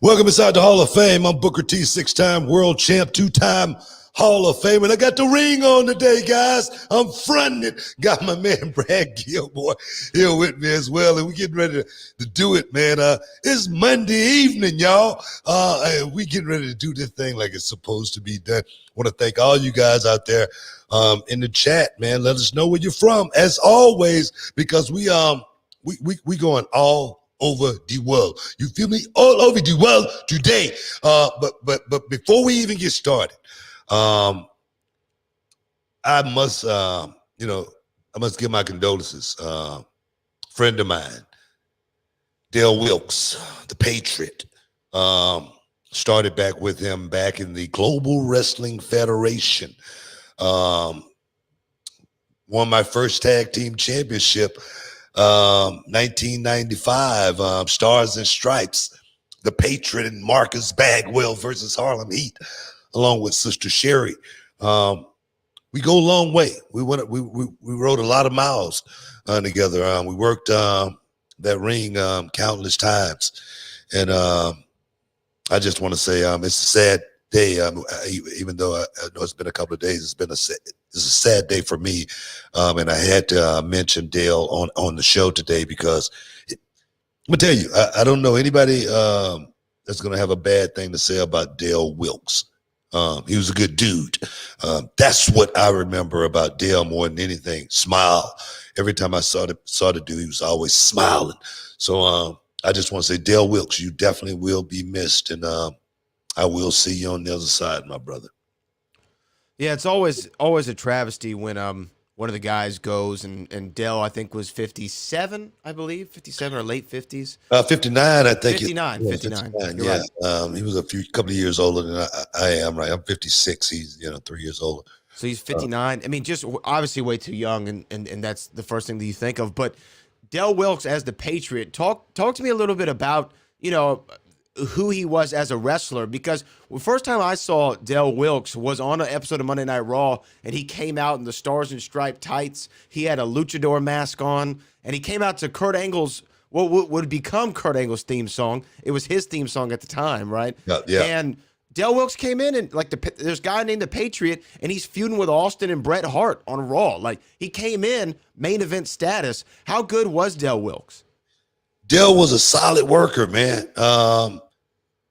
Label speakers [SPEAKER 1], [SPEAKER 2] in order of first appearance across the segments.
[SPEAKER 1] Welcome inside the Hall of Fame. I'm Booker T, six-time world champ, two-time Hall of Fame. And I got the ring on today, guys. I'm fronting it. Got my man Brad Gilmore here with me as well. And we're getting ready to do it, man. It's Monday evening, y'all. And we getting ready to do this thing like it's supposed to be done. I want to thank all you guys out there in the chat, man. Let us know where you're from, as always, because we going all over the world. You feel me? All over the world today. But before we even get started, I must give my condolences. Friend of mine, Dale Wilkes, the Patriot, started back with him back in the Global Wrestling Federation. Won my first tag team championship, 1995, Stars and Stripes, the Patriot and Marcus Bagwell versus Harlem Heat, along with Sister Sherry. We go a long way. We rode a lot of miles together. We worked that ring countless times, and I just want to say it's a sad day. Even though I know it's been a couple of days, it's a sad day for me, and I had to mention Dale on the show today because I'm gonna tell you, I don't know anybody that's gonna have a bad thing to say about Dale Wilkes. He was a good dude. That's what I remember about Dale more than anything. Smile. Every time I saw the dude, he was always smiling. So I just want to say, Dale Wilkes, you definitely will be missed, and I will see you on the other side, my brother.
[SPEAKER 2] Yeah, it's always a travesty when one of the guys goes, and Dale, I think, was 57, I believe, 57 or late 50s.
[SPEAKER 1] 59, I think.
[SPEAKER 2] 59.
[SPEAKER 1] Yeah,
[SPEAKER 2] 59.
[SPEAKER 1] Yeah.
[SPEAKER 2] Right.
[SPEAKER 1] He was a couple of years older than I am, right? I'm 56. He's 3 years older.
[SPEAKER 2] So he's 59. I mean, just obviously way too young, and that's the first thing that you think of. But Dale Wilkes as the Patriot, talk to me a little bit about, who he was as a wrestler, because the first time I saw Dale Wilkes was on an episode of Monday Night Raw, and he came out in the Stars and Stripes tights. He had a luchador mask on, and he came out to Kurt Angle's, what would become Kurt Angle's theme song. It was his theme song at the time, right?
[SPEAKER 1] Yeah.
[SPEAKER 2] And Dale Wilkes came in, and there's a guy named the Patriot, and he's feuding with Austin and Bret Hart on Raw. Like, he came in main event status. How good was Dale Wilkes?
[SPEAKER 1] Dale was a solid worker, man.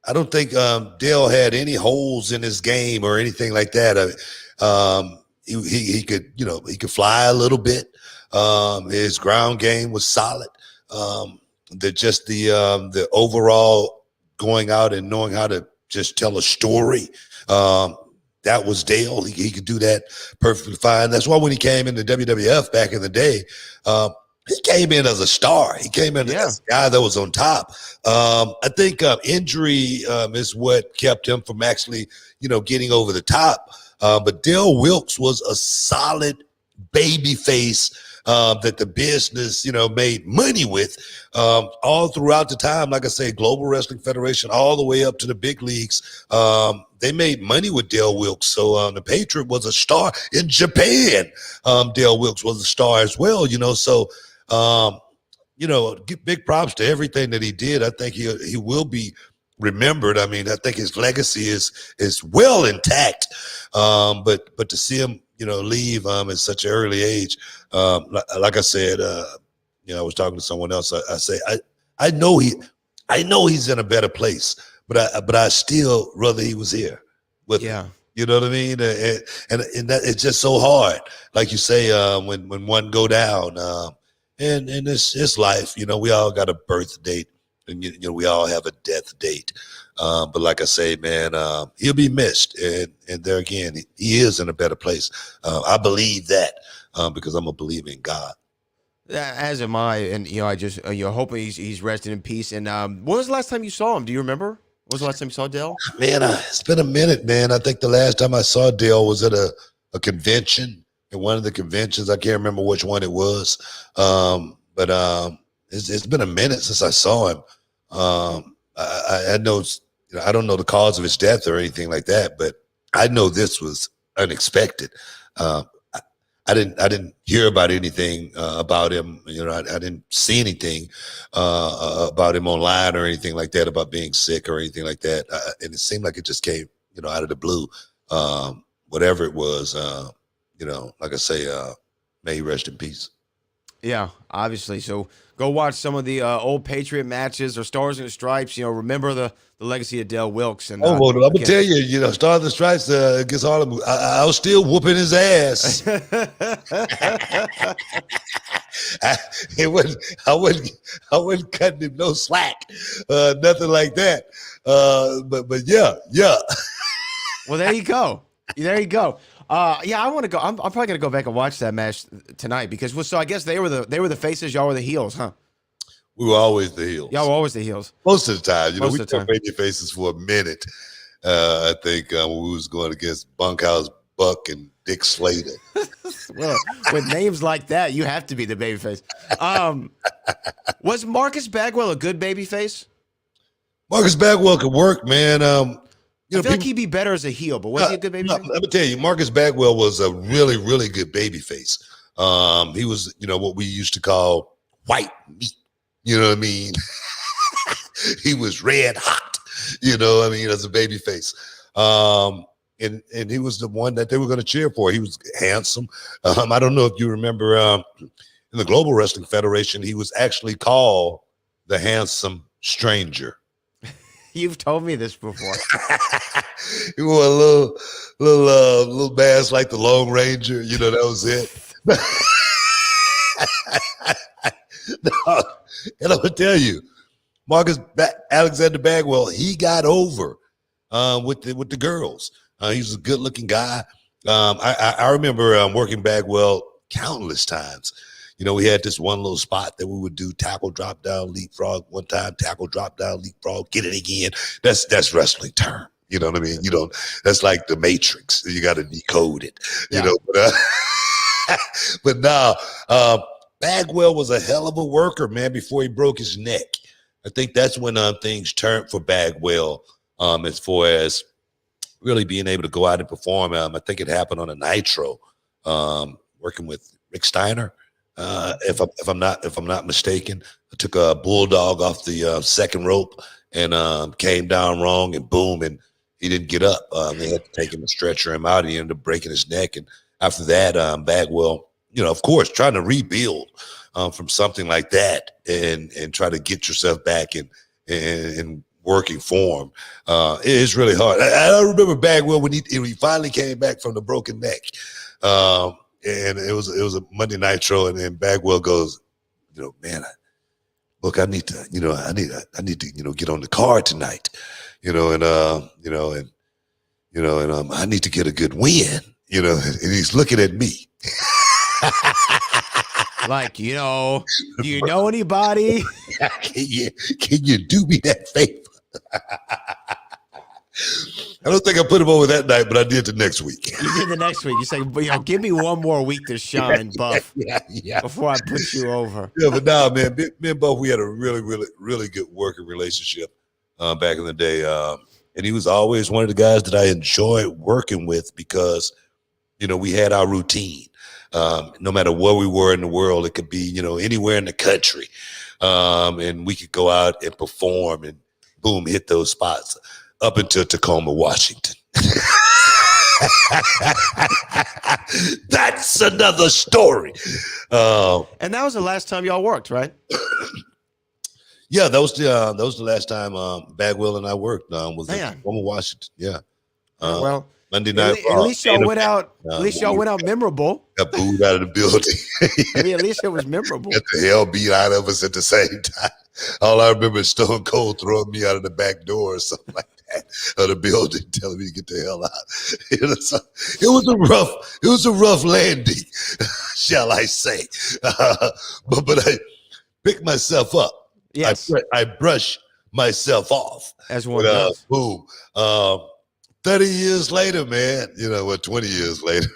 [SPEAKER 1] I don't think Dale had any holes in his game or anything like that. He could fly a little bit. His ground game was solid. The overall going out and knowing how to just tell a story. That was Dale. He could do that perfectly fine. That's why when he came into WWF back in the day, he came in as a star. He came in as a guy that was on top. I think injury is what kept him from actually, getting over the top. But Dale Wilkes was a solid baby face that the business, made money with all throughout the time. Like I say, Global Wrestling Federation, all the way up to the big leagues. They made money with Dale Wilkes. So the Patriot was a star in Japan. Dale Wilkes was a star as well, So, give big props to everything that he did. I think he will be remembered. I mean, I think his legacy is well intact. But to see him, leave at such an early age, like I said, I was talking to someone else. I know he's in a better place, but I still rather he was here with him. You know what I mean? And that it's just so hard, like you say, when one go down. And it's life, we all got a birth date, and we all have a death date. But like I say, man, he'll be missed, and there again, he is in a better place. I believe that because I'm a believer in God.
[SPEAKER 2] As am I, and I just hoping he's resting in peace. And when was the last time you saw him? Do you remember? When was the last time you saw Dale?
[SPEAKER 1] Man, it's been a minute, man. I think the last time I saw Dale was at a convention. At one of the conventions, I can't remember which one it was, but it's been a minute since I saw him. I know, I don't know the cause of his death or anything like that, but I know this was unexpected. I didn't hear about anything about him. I didn't see anything about him online or anything like that, about being sick or anything like that. And it seemed like it just came, out of the blue. Whatever it was, like I say, may he rest in peace.
[SPEAKER 2] Yeah, obviously. So go watch some of the old Patriot matches or Stars and Stripes. Remember the legacy of Del Wilkes. And
[SPEAKER 1] well, I'm gonna tell you, Stars and Stripes against Harlem. I was still whooping his ass. I wasn't cutting him no slack, nothing like that. But yeah.
[SPEAKER 2] Well, there you go. There you go. Yeah, I want to go. I'm probably gonna go back and watch that match tonight because so I guess they were the faces, y'all were the heels, huh?
[SPEAKER 1] We were always the heels.
[SPEAKER 2] Y'all were always the heels.
[SPEAKER 1] Most of the time, we
[SPEAKER 2] Most
[SPEAKER 1] were baby faces for a minute. I think when we was going against Bunkhouse Buck and Dick Slater.
[SPEAKER 2] Well, with names like that, you have to be the babyface. Was Marcus Bagwell a good babyface?
[SPEAKER 1] Marcus Bagwell could work, man.
[SPEAKER 2] I feel like he'd be better as a heel, but was he a good babyface?
[SPEAKER 1] Let me tell you, Marcus Bagwell was a really, really good babyface. He was, what we used to call white meat. You know what I mean? He was red hot. As a babyface. And he was the one that they were going to cheer for. He was handsome. I don't know if you remember in the Global Wrestling Federation, he was actually called the Handsome Stranger.
[SPEAKER 2] You've told me this before.
[SPEAKER 1] He wore a little mask like the Lone Ranger. That was it. No, and I'm gonna tell you, Alexander Bagwell, he got over with the girls. He's a good looking guy. I remember working Bagwell countless times. We had this one little spot that we would do tackle, drop down, leapfrog one time, tackle, drop down, leapfrog, get it again. That's wrestling term. You know what I mean? That's like the Matrix. You got to decode it, but now, Bagwell was a hell of a worker, man, before he broke his neck. I think that's when things turned for Bagwell as far as really being able to go out and perform. I think it happened on a Nitro, working with Rick Steiner. If I'm not mistaken, I took a bulldog off the second rope and came down wrong, and boom, and he didn't get up. They had to take him and stretcher him out. He ended up breaking his neck, and after that, Bagwell, of course, trying to rebuild from something like that and try to get yourself back in working form. It's really hard. I remember Bagwell when he finally came back from the broken neck. And it was a Monday Nitro, and then Bagwell goes, man, look, I need to get on the card tonight, and I need to get a good win, and he's looking at me.
[SPEAKER 2] Like, do you know anybody?
[SPEAKER 1] Can you do me that favor? I don't think I put him over that night, but I did the next week.
[SPEAKER 2] You did the next week. You say, give me one more week to shine, Buff, before I put you over.
[SPEAKER 1] Yeah, but now, man, me and Buff, we had a really, really, really good working relationship back in the day. And he was always one of the guys that I enjoyed working with because, we had our routine. No matter where we were in the world, it could be, anywhere in the country. And we could go out and perform and boom, hit those spots up until Tacoma, Washington. That's another story.
[SPEAKER 2] And that was the last time y'all worked, right?
[SPEAKER 1] Yeah, that was the last time Bagwell and I worked. Was in Tacoma, Washington. Yeah.
[SPEAKER 2] Well,
[SPEAKER 1] Monday night.
[SPEAKER 2] At least y'all went out. At least y'all went out memorable.
[SPEAKER 1] Got booed out of the building.
[SPEAKER 2] I mean, at least it was memorable.
[SPEAKER 1] Got the hell beat out of us at the same time. All I remember is Stone Cold throwing me out of the back door or something like that of the building, telling me to get the hell out. So it was a rough landing, shall I say? But I picked myself up.
[SPEAKER 2] Yes,
[SPEAKER 1] I brush myself off.
[SPEAKER 2] As one does.
[SPEAKER 1] Boom. 30 years later, man, 20 years later,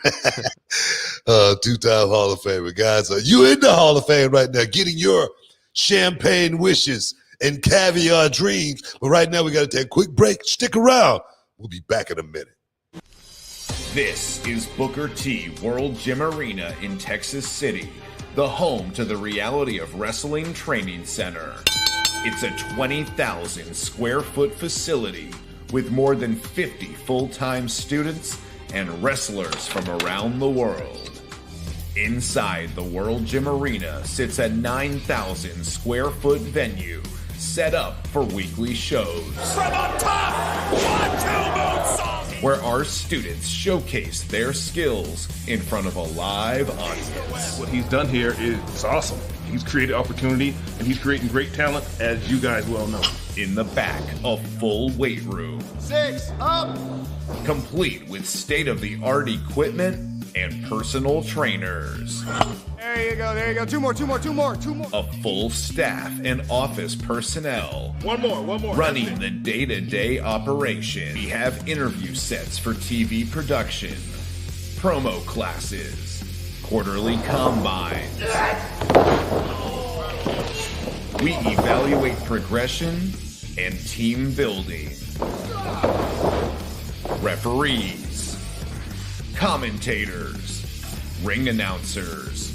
[SPEAKER 1] two-time Hall of Famer. Guys, you in the Hall of Fame right now, getting your champagne wishes and caviar dreams. But right now, we got to take a quick break. Stick around. We'll be back in a minute.
[SPEAKER 3] This is Booker T World Gym Arena in Texas City, the home to the Reality of Wrestling Training Center. It's a 20,000 square foot facility with more than 50 full-time students and wrestlers from around the world. Inside the World Gym Arena sits a 9,000 square foot venue set up for weekly shows.
[SPEAKER 4] From up top, 1-2 moonsault,
[SPEAKER 3] where our students showcase their skills in front of a live audience.
[SPEAKER 5] What he's done here is awesome. He's created opportunity, and he's creating great talent, as you guys well know.
[SPEAKER 3] In the back, a full weight room.
[SPEAKER 4] 6 up.
[SPEAKER 3] Complete with state-of-the-art equipment and personal trainers.
[SPEAKER 4] There you go. Two more.
[SPEAKER 3] A full staff and office personnel.
[SPEAKER 5] One more.
[SPEAKER 3] Running the day-to-day operation. We have interview sets for TV production, promo classes, quarterly combines. We evaluate progression and team building. Referees, commentators, ring announcers,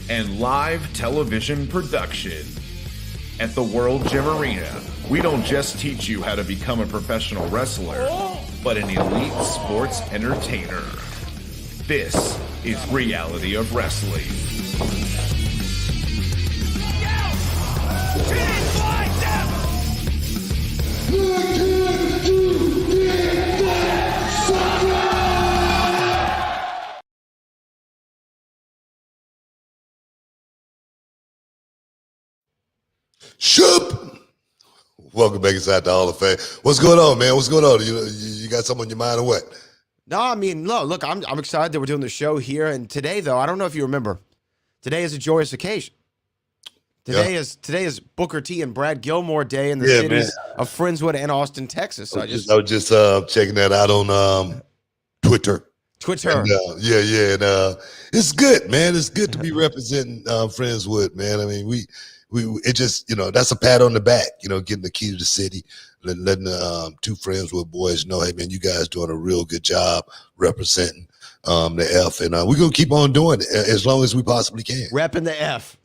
[SPEAKER 3] and live television production. At the World Gym Arena, we don't just teach you how to become a professional wrestler, but an elite sports entertainer. This is Reality of Wrestling.
[SPEAKER 1] Shoop! Welcome back inside the Hall of Fame. What's going on, man? What's going on? You got something on your mind or what?
[SPEAKER 2] No, I mean, look, I'm excited that we're doing the show here. And today, though, I don't know if you remember, today is a joyous occasion. Today is Booker T and Brad Gilmore Day in the cities of Friendswood and Austin, Texas. So I was just
[SPEAKER 1] checking that out on Twitter. And, and it's good, man. It's good to be representing Friendswood, man. I mean, we it just, that's a pat on the back, getting the key to the city, letting the two Friendswood boys know, hey, man, you guys doing a real good job representing the F, and we're gonna keep on doing it as long as we possibly can.
[SPEAKER 2] Repping the F,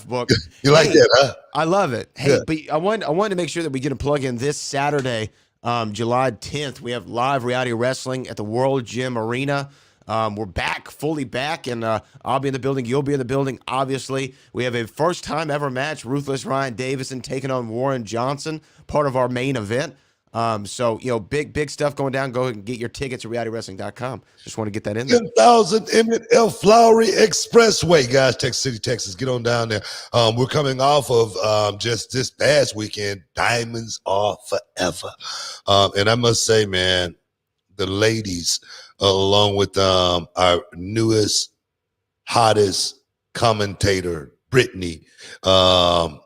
[SPEAKER 2] Book.
[SPEAKER 1] You like that, huh?
[SPEAKER 2] I love it. Hey, but I wanted to make sure that we get a plug in this Saturday, July 10th. We have live reality wrestling at the World Gym Arena. We're back, fully back, and I'll be in the building. You'll be in the building, obviously. We have a first-time ever match, Ruthless Ryan Davison taking on Warren Johnson, part of our main event. So, big stuff going down. Go ahead and get your tickets at realitywrestling.com. Just want to get that in there.
[SPEAKER 1] 10,000 Emmett L. Flowery Expressway, guys, Texas City, Texas. Get on down there. We're coming off of just this past weekend, Diamonds Are Forever. And I must say, man, the ladies, along with our newest, hottest commentator, Brittany, man,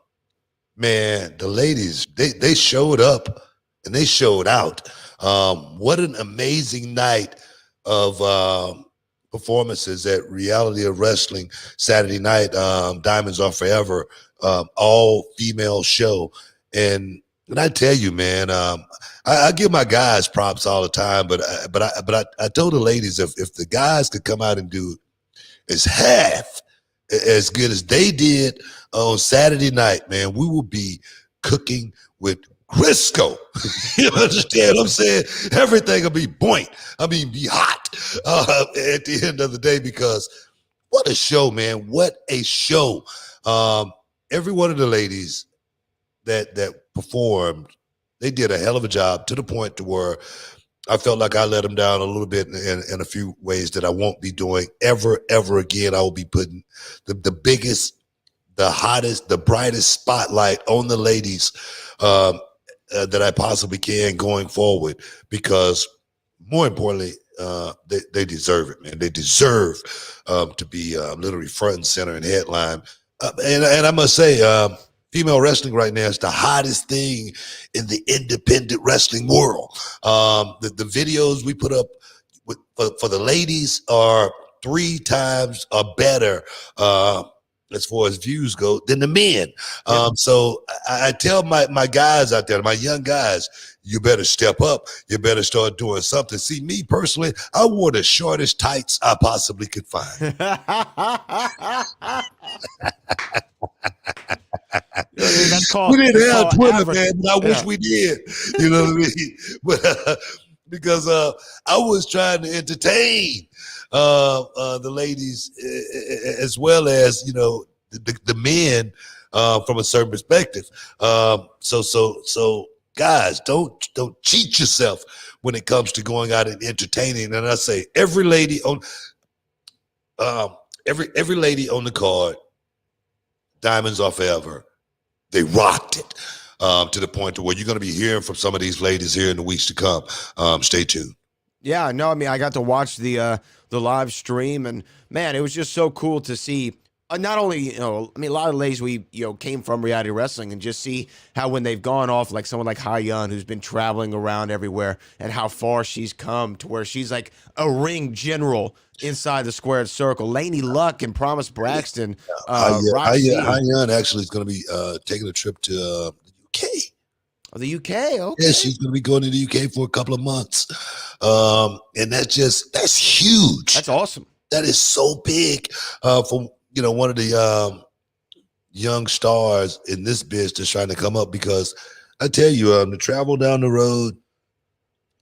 [SPEAKER 1] the ladies, they showed up. And they showed out. What an amazing night of performances at Reality of Wrestling Saturday night. Diamonds Are Forever, all female show. And I tell you, man, I give my guys props all the time, but I told the ladies if the guys could come out and do as half as good as they did on Saturday night, man, we will be cooking with Crisco. You understand what I'm saying? Everything will be be hot at the end of the day, because what a show, man. What a show. Every one of the ladies that performed, they did a hell of a job, to the point to where I felt like I let them down a little bit in a few ways that I won't be doing ever again. I will be putting the biggest, the hottest, the brightest spotlight on the ladies that I possibly can going forward, because more importantly, they deserve it, man. They deserve to be literally front and center and headline. And I must say, female wrestling right now is the hottest thing in the independent wrestling world. The videos we put up for the ladies are 3 times better as far as views go than the men. So I tell my guys out there, my young guys, you better step up. You better start doing something. See, me personally, I wore the shortest tights I possibly could find.
[SPEAKER 2] That's called,
[SPEAKER 1] We didn't
[SPEAKER 2] that's
[SPEAKER 1] have
[SPEAKER 2] called
[SPEAKER 1] Twitter,
[SPEAKER 2] average.
[SPEAKER 1] man, but I wish we did. You know what I mean? But because I was trying to entertain the ladies as well as the men from a certain perspective. So guys, don't cheat yourself when it comes to going out and entertaining. And I say every lady on every lady on the card, Diamonds Are Forever, they rocked it to the point to where you're going to be hearing from some of these ladies here in the weeks to come. Stay tuned.
[SPEAKER 2] Yeah, no, I mean, I got to watch the live stream, and man, it was just so cool to see. Not only, I mean, a lot of ladies we came from reality wrestling, and just see how when they've gone off, like someone like Hyun, who's been traveling around everywhere, and how far she's come to where she's like a ring general inside the squared circle. Lainey Luck and Promise Braxton, Roxy.
[SPEAKER 1] Hyun actually is going to be taking a trip to the UK.
[SPEAKER 2] Oh, the UK, okay.
[SPEAKER 1] Yeah, she's going to be going to the UK for a couple of months. And that's huge.
[SPEAKER 2] That's awesome.
[SPEAKER 1] That is so big for one of the young stars in this business trying to come up, because I tell you, to travel down the road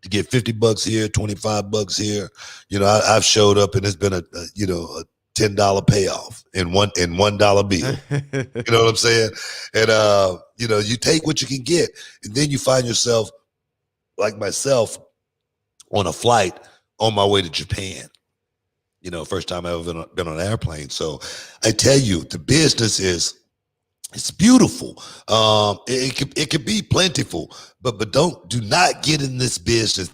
[SPEAKER 1] to get $50 here, $25 here, I've showed up and it's been a $10 payoff in $1 bill. You know what I'm saying? And you take what you can get, and then you find yourself like myself on a flight on my way to Japan. First time I've ever been on an airplane. So I tell you, the business it's beautiful. It could be plentiful, but do not get in this business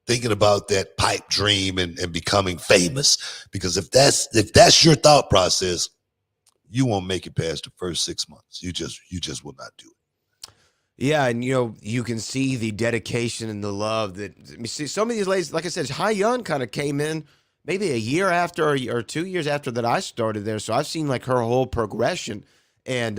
[SPEAKER 1] thinking about that pipe dream and becoming famous. Because if that's your thought process, you won't make it past the first 6 months. You just will not do it.
[SPEAKER 2] Yeah, and you can see the dedication and the love that see some of these ladies, like I said, Hyun kind of came in maybe a year after or 2 years after that I started there. So I've seen like her whole progression, and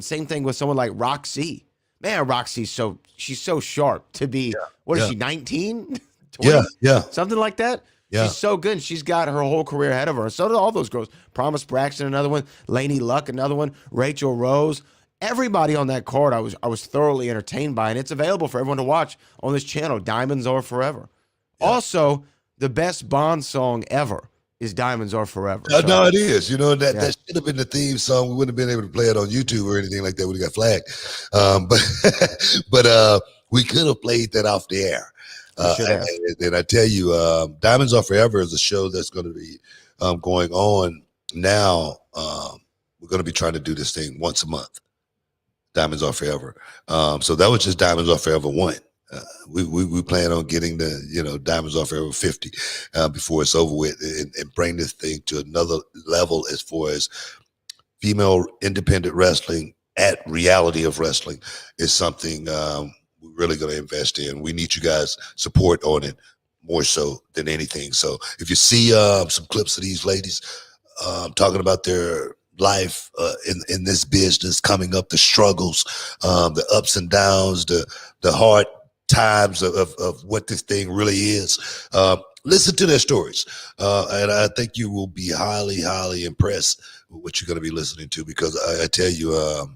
[SPEAKER 2] same thing with someone like Roxy. Man, she's so sharp to be. What is she, 19? 20?
[SPEAKER 1] Yeah.
[SPEAKER 2] Something like that.
[SPEAKER 1] Yeah.
[SPEAKER 2] She's so good. She's got her whole career ahead of her. So do all those girls. Promise Braxton, another one. Lainey Luck, another one. Rachel Rose. Everybody on that card I was thoroughly entertained by, and it's available for everyone to watch on this channel, Diamonds Are Forever. Yeah. Also, the best Bond song ever is Diamonds Are Forever.
[SPEAKER 1] No, it is. That should have been the theme song. We wouldn't have been able to play it on YouTube or anything like that. We got flagged. But we could have played that off the air. And I tell you, Diamonds Are Forever is a show that's going to be going on now. We're going to be trying to do this thing once a month. Diamonds Are Forever. So that was just Diamonds Are Forever 1. We plan on getting the Diamonds Are Forever 50 before it's over with, and bring this thing to another level as far as female independent wrestling at Reality of Wrestling is something we're really going to invest in. We need you guys' support on it more so than anything. So if you see some clips of these ladies talking about their life in this business, coming up, the struggles, the ups and downs, the hard times of what this thing really is, listen to their stories, and I think you will be highly, highly impressed with what you're going to be listening to, because I tell you,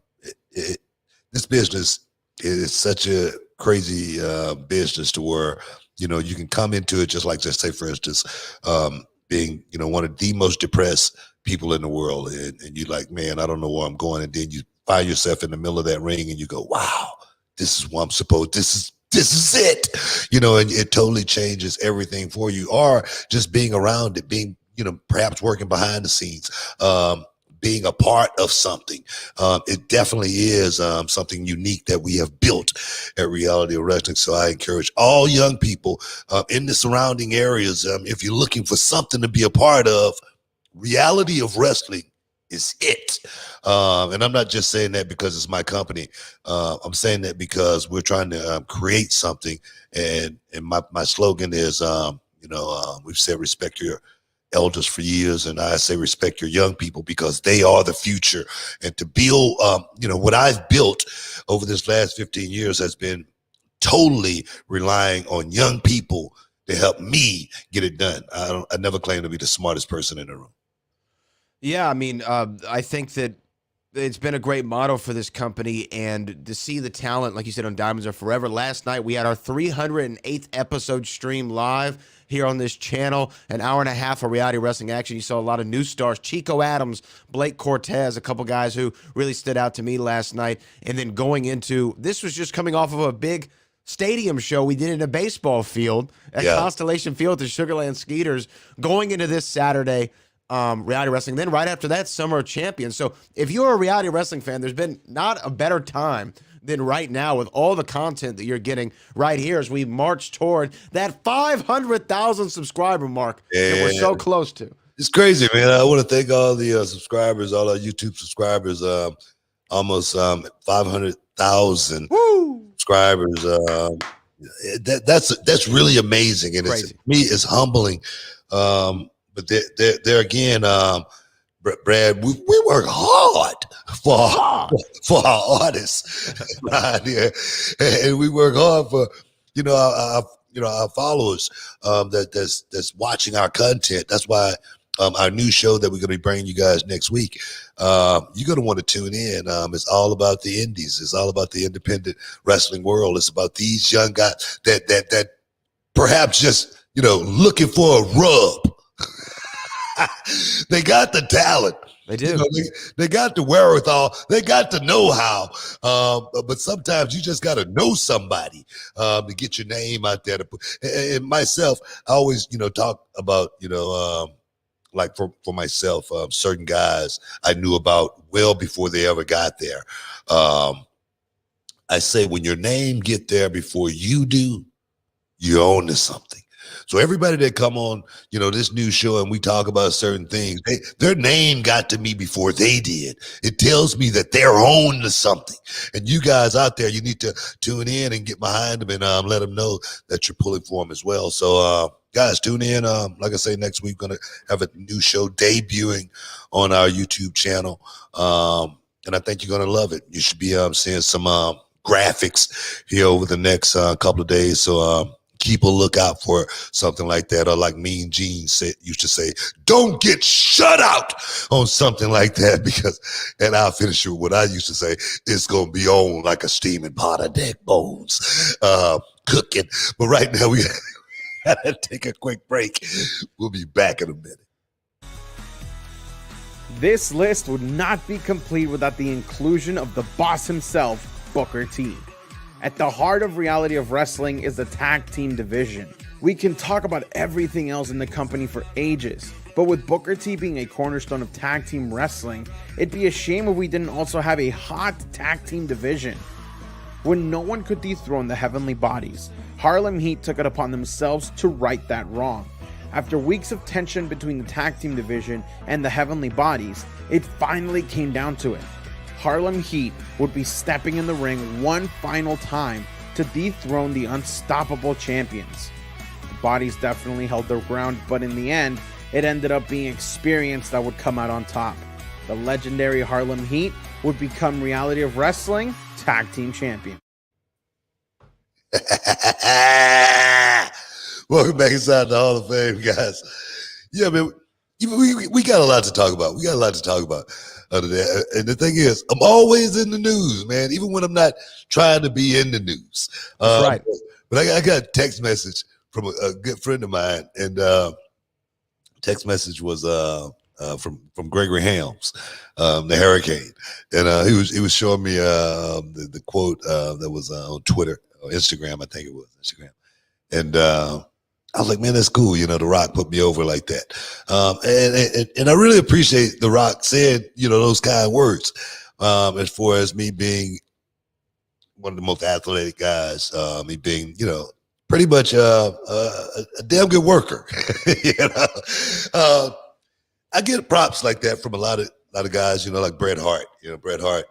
[SPEAKER 1] this business is such a crazy business to where you can come into it just like, just say for instance, being one of the most depressed people in the world, and you're like, man, I don't know where I'm going, and then you find yourself in the middle of that ring and you go, wow, this is what I'm supposed, this is it, and it totally changes everything for you. Or just being around it, being, perhaps working behind the scenes, being a part of something. It definitely is something unique that we have built at Reality of Wrestling. So I encourage all young people in the surrounding areas, if you're looking for something to be a part of, Reality of Wrestling is it. And I'm not just saying that because it's my company. I'm saying that because we're trying to create something. And my slogan is, we've said respect elders for years, and I say respect your young people because they are the future. And to build, what I've built over this last 15 years has been totally relying on young people to help me get it done. I never claim to be the smartest person in the room.
[SPEAKER 2] Yeah, I mean, I think that it's been a great motto for this company, and to see the talent, like you said, on Diamonds Are Forever. Last night, we had our 308th episode stream live here on this channel, an hour and a half of reality wrestling action. You saw a lot of new stars, Chico Adams, Blake Cortez, a couple guys who really stood out to me last night. And then going into, this was just coming off of a big stadium show we did in a baseball field at Constellation Field, the Sugarland Skeeters, going into this Saturday, reality wrestling. Then right after that, Summer of Champions. So if you're a reality wrestling fan, there's been not a better time than right now with all the content that you're getting right here as we march toward that 500,000 subscriber mark that we're so close to.
[SPEAKER 1] It's crazy, man. I want to thank all the subscribers, all our YouTube subscribers, almost 500,000 subscribers. That's really amazing, and it's, to me, it's humbling. But there again, Brad, we work hard for our artists, and we work hard for our followers that's watching our content. That's why our new show that we're going to be bringing you guys next week, you're going to want to tune in. It's all about the indies. It's all about the independent wrestling world. It's about these young guys that perhaps just looking for a rub. They got the talent.
[SPEAKER 2] They do.
[SPEAKER 1] They got the wherewithal. They got the know-how. But sometimes you just got to know somebody to get your name out there. And myself, I always, talk about, like for myself, certain guys I knew about well before they ever got there. I say when your name get there before you do, you're on to something. So everybody that come on, this new show and we talk about certain things, their name got to me before they did. It tells me that they're on to something. And you guys out there, you need to tune in and get behind them and let them know that you're pulling for them as well. So, guys, tune in. Like I say, next week, going to have a new show debuting on our YouTube channel. And I think you're going to love it. You should be seeing some graphics here over the next couple of days. So, keep a lookout for something like that. Or like Mean Gene used to say, don't get shut out on something like that, because, and I'll finish with what I used to say, it's going to be on like a steaming pot of neck bones, cooking. But right now we got to take a quick break. We'll be back in a minute.
[SPEAKER 6] This list would not be complete without the inclusion of the boss himself, Booker T. At the heart of reality of wrestling is the tag team division. We can talk about everything else in the company for ages, but with Booker T being a cornerstone of tag team wrestling, it'd be a shame if we didn't also have a hot tag team division. When no one could dethrone the Heavenly Bodies, Harlem Heat took it upon themselves to right that wrong. After weeks of tension between the tag team division and the Heavenly Bodies, it finally came down to it. Harlem Heat would be stepping in the ring one final time to dethrone the unstoppable champions. The Bodies definitely held their ground, but in the end, it ended up being Experience that would come out on top. The legendary Harlem Heat would become Reality of Wrestling Tag Team Champion.
[SPEAKER 1] Welcome back inside the Hall of Fame, guys. Yeah, man, we got a lot to talk about. And the thing is, I'm always in the news, man, even when I'm not trying to be in the news.
[SPEAKER 2] Right.
[SPEAKER 1] But I got a text message from a good friend of mine, and text message was from Gregory Helms, the Hurricane, and he was showing me the quote that was on Twitter or Instagram, I think it was Instagram, and I was like, man, that's cool. The Rock put me over like that. And I really appreciate The Rock saying, those kind words, as far as me being one of the most athletic guys, me being, pretty much a damn good worker. I get props like that from a lot of guys, like Bret Hart. Bret Hart,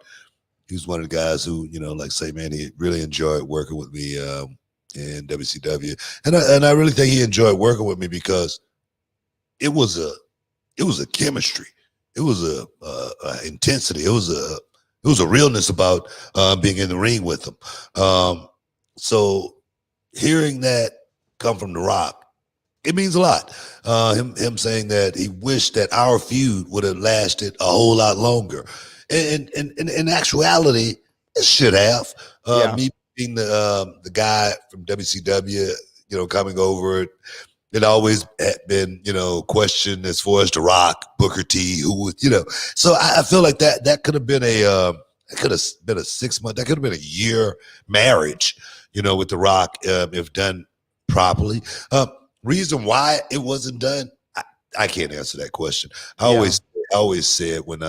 [SPEAKER 1] he was one of the guys who, like say, man, he really enjoyed working with me in WCW. And I really think he enjoyed working with me because it was a chemistry. It was a intensity. It was a realness about being in the ring with him. So hearing that come from The Rock, it means a lot. Him saying that he wished that our feud would have lasted a whole lot longer. And in actuality, it should have. Me being the guy from WCW, coming over, it always had been, questioned as far as The Rock, Booker T, who was, So I feel like that could have been it could have been a 6 month, that could have been a year marriage, with The Rock, if done properly. Reason why it wasn't done, I can't answer that question. I always said when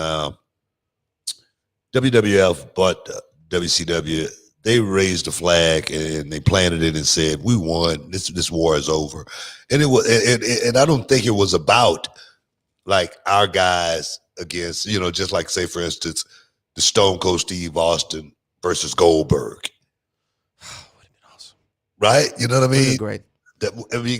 [SPEAKER 1] WWF bought WCW, they raised the flag and they planted it and said, "We won. This war is over." And it was, and I don't think it was about like our guys against, just like say for instance, the Stone Cold Steve Austin versus Goldberg.
[SPEAKER 2] Would have been awesome,
[SPEAKER 1] right? You know what I mean?
[SPEAKER 2] Great.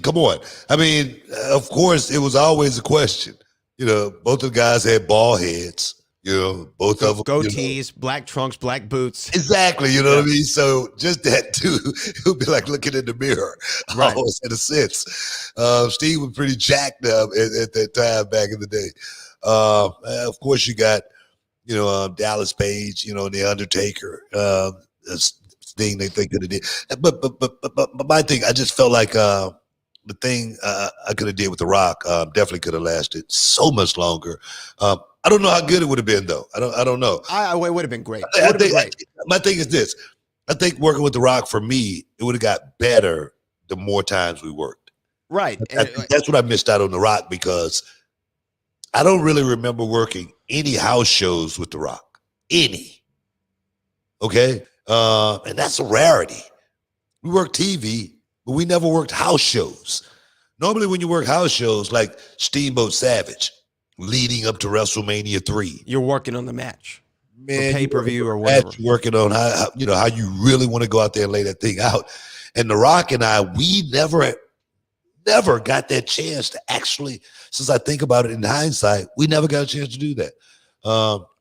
[SPEAKER 1] Come on. I mean, of course, it was always a question. Both of the guys had bald heads. Both of them
[SPEAKER 2] goatees, black trunks, black boots.
[SPEAKER 1] Exactly. You know what I mean? So just that too, it would be like looking in the mirror,
[SPEAKER 2] right?
[SPEAKER 1] Almost in a sense. Steve was pretty jacked up at that time back in the day. Of course, you got Dallas Page, the Undertaker. Thing they could have did, but my thing, I just felt like the thing I could have did with The Rock definitely could have lasted so much longer. I don't know how good it would have been though. I don't know.
[SPEAKER 2] It would have been great.
[SPEAKER 1] My thing is this: I think working with The Rock for me, it would have got better the more times we worked.
[SPEAKER 2] Right.
[SPEAKER 1] That's what I missed out on The Rock because I don't really remember working any house shows with The Rock. Any. Okay. And that's a rarity. We work TV, but we never worked house shows. Normally when you work house shows like Steamboat Savage leading up to WrestleMania 3.
[SPEAKER 2] You're working on the match.
[SPEAKER 1] Man,
[SPEAKER 2] pay-per-view or whatever.
[SPEAKER 1] Working on how you really want to go out there and lay that thing out. And The Rock and I, we never got that chance to actually, since I think about it in hindsight, we never got a chance to do that.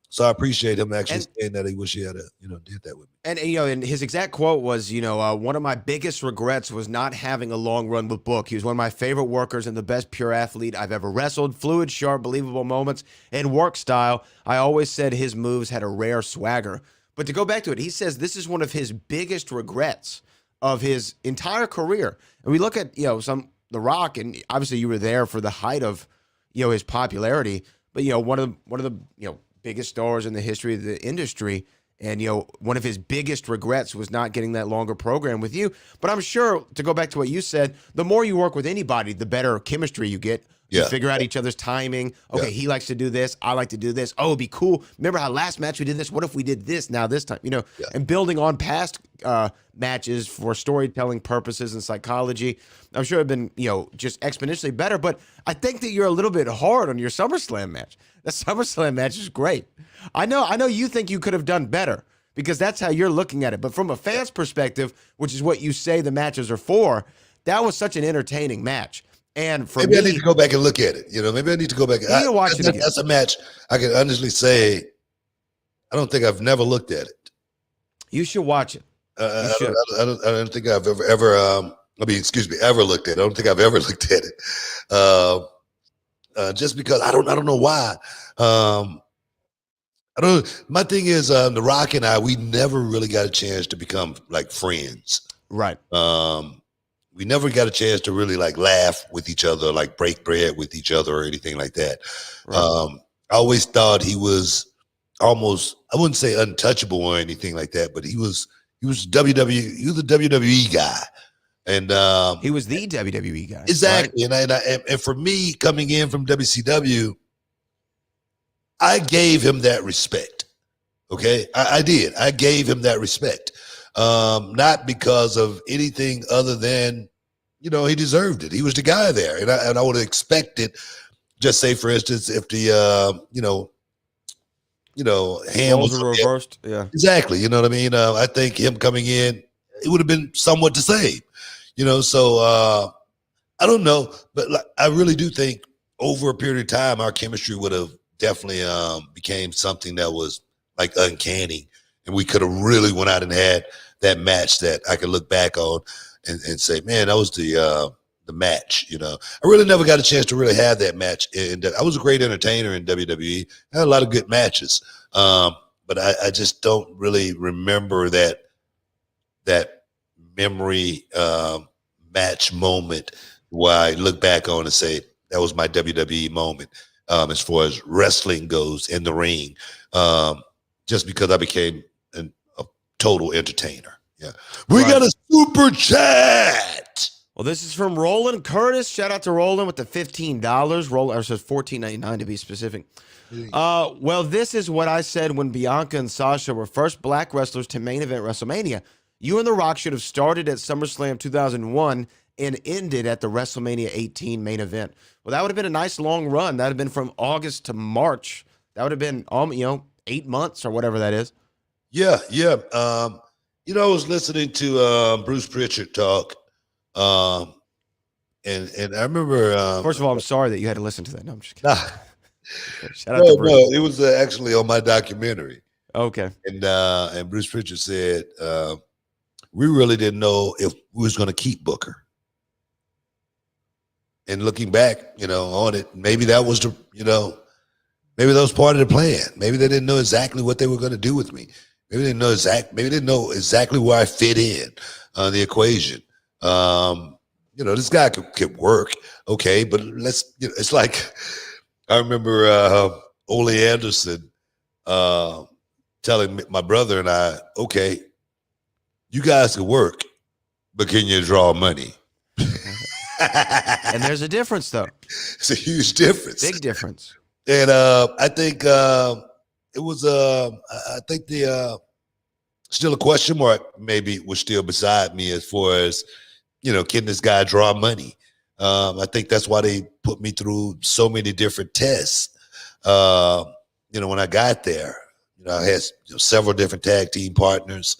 [SPEAKER 1] So I appreciate him actually saying that he wish he had did that with me.
[SPEAKER 2] And his exact quote was, one of my biggest regrets was not having a long run with Book. He was one of my favorite workers and the best pure athlete I've ever wrestled. Fluid, sharp, believable moments and work style. I always said his moves had a rare swagger. But to go back to it, he says this is one of his biggest regrets of his entire career. And we look at, The Rock, and obviously you were there for the height of, his popularity. But, one of the biggest stars in the history of the industry. And, one of his biggest regrets was not getting that longer program with you. But I'm sure, to go back to what you said, the more you work with anybody, the better chemistry you get. You figure out each other's timing. Okay, he likes to do this. I like to do this. Oh, it'd be cool. Remember how last match we did this? What if we did this now this time? And building on past matches for storytelling purposes and psychology. I'm sure it'd been, just exponentially better. But I think that you're a little bit hard on your SummerSlam match. The SummerSlam match is great. I know you think you could have done better because that's how you're looking at it. But from a fan's perspective, which is what you say the matches are for, that was such an entertaining match. And for
[SPEAKER 1] maybe I need to go back and look at it. Maybe I need to go back.
[SPEAKER 2] You need to watch it again.
[SPEAKER 1] That's a match I can honestly say I don't think I've never looked at it.
[SPEAKER 2] You should watch it.
[SPEAKER 1] I don't think I've ever looked at it. I don't think I've ever looked at it. Just because I don't know why. My thing is The Rock and I, we never really got a chance to become like friends.
[SPEAKER 2] Right.
[SPEAKER 1] We never got a chance to really like laugh with each other, like break bread with each other or anything like that. Right. I always thought he was almost, I wouldn't say untouchable or anything like that, but he was the WWE guy. And
[SPEAKER 2] he was the WWE guy.
[SPEAKER 1] Exactly.
[SPEAKER 2] Right?
[SPEAKER 1] And for me coming in from WCW, I gave him that respect. Okay. I did. I gave him that respect. Not because of anything other than, he deserved it. He was the guy there. And I would have expected, just say for instance, if the, hand was
[SPEAKER 2] reversed. Yeah,
[SPEAKER 1] exactly. You know what I mean? I think him coming in, it would have been somewhat the same, so, I don't know, but I really do think over a period of time, our chemistry would have definitely became something that was like uncanny, and we could have really went out and had that match that I could look back on and say, man, that was the match. You know, I really never got a chance to really have that match. And I was a great entertainer in WWE. I had a lot of good matches, but I just don't really remember that memory match moment where I look back on and say that was my WWE moment as far as wrestling goes in the ring, just because I became a total entertainer. Yeah, we got a super chat.
[SPEAKER 2] Well, this is from Roland Curtis. Shout out to Roland with the $15. Roland says $14.99 to be specific. Well, this is what I said when Bianca and Sasha were first black wrestlers to main event WrestleMania. You and The Rock should have started at SummerSlam 2001 and ended at the WrestleMania 18 main event. Well, that would have been a nice long run. That would have been from August to March. That would have been, 8 months or whatever that is.
[SPEAKER 1] Yeah. I was listening to Bruce Pritchard talk, and I remember.
[SPEAKER 2] First of all, I'm sorry that you had to listen to that. No, I'm just kidding.
[SPEAKER 1] Nah.
[SPEAKER 2] Shout out to Bruce.
[SPEAKER 1] No, it was actually on my documentary.
[SPEAKER 2] Okay.
[SPEAKER 1] And Bruce Pritchard said, we really didn't know if we was going to keep Booker. And looking back, on it, maybe that was maybe that was part of the plan. Maybe they didn't know exactly what they were going to do with me. Maybe they didn't know exactly where I fit in the equation. This guy could work, okay, but it's like I remember Ole Anderson telling my brother and I, okay, you guys can work, but can you draw money?
[SPEAKER 2] And there's a difference, though.
[SPEAKER 1] It's a huge difference.
[SPEAKER 2] Big difference.
[SPEAKER 1] And I think it was, I think still a question mark maybe was still beside me as far as, can this guy draw money? I think that's why they put me through so many different tests. When I got there, I had several different tag team partners.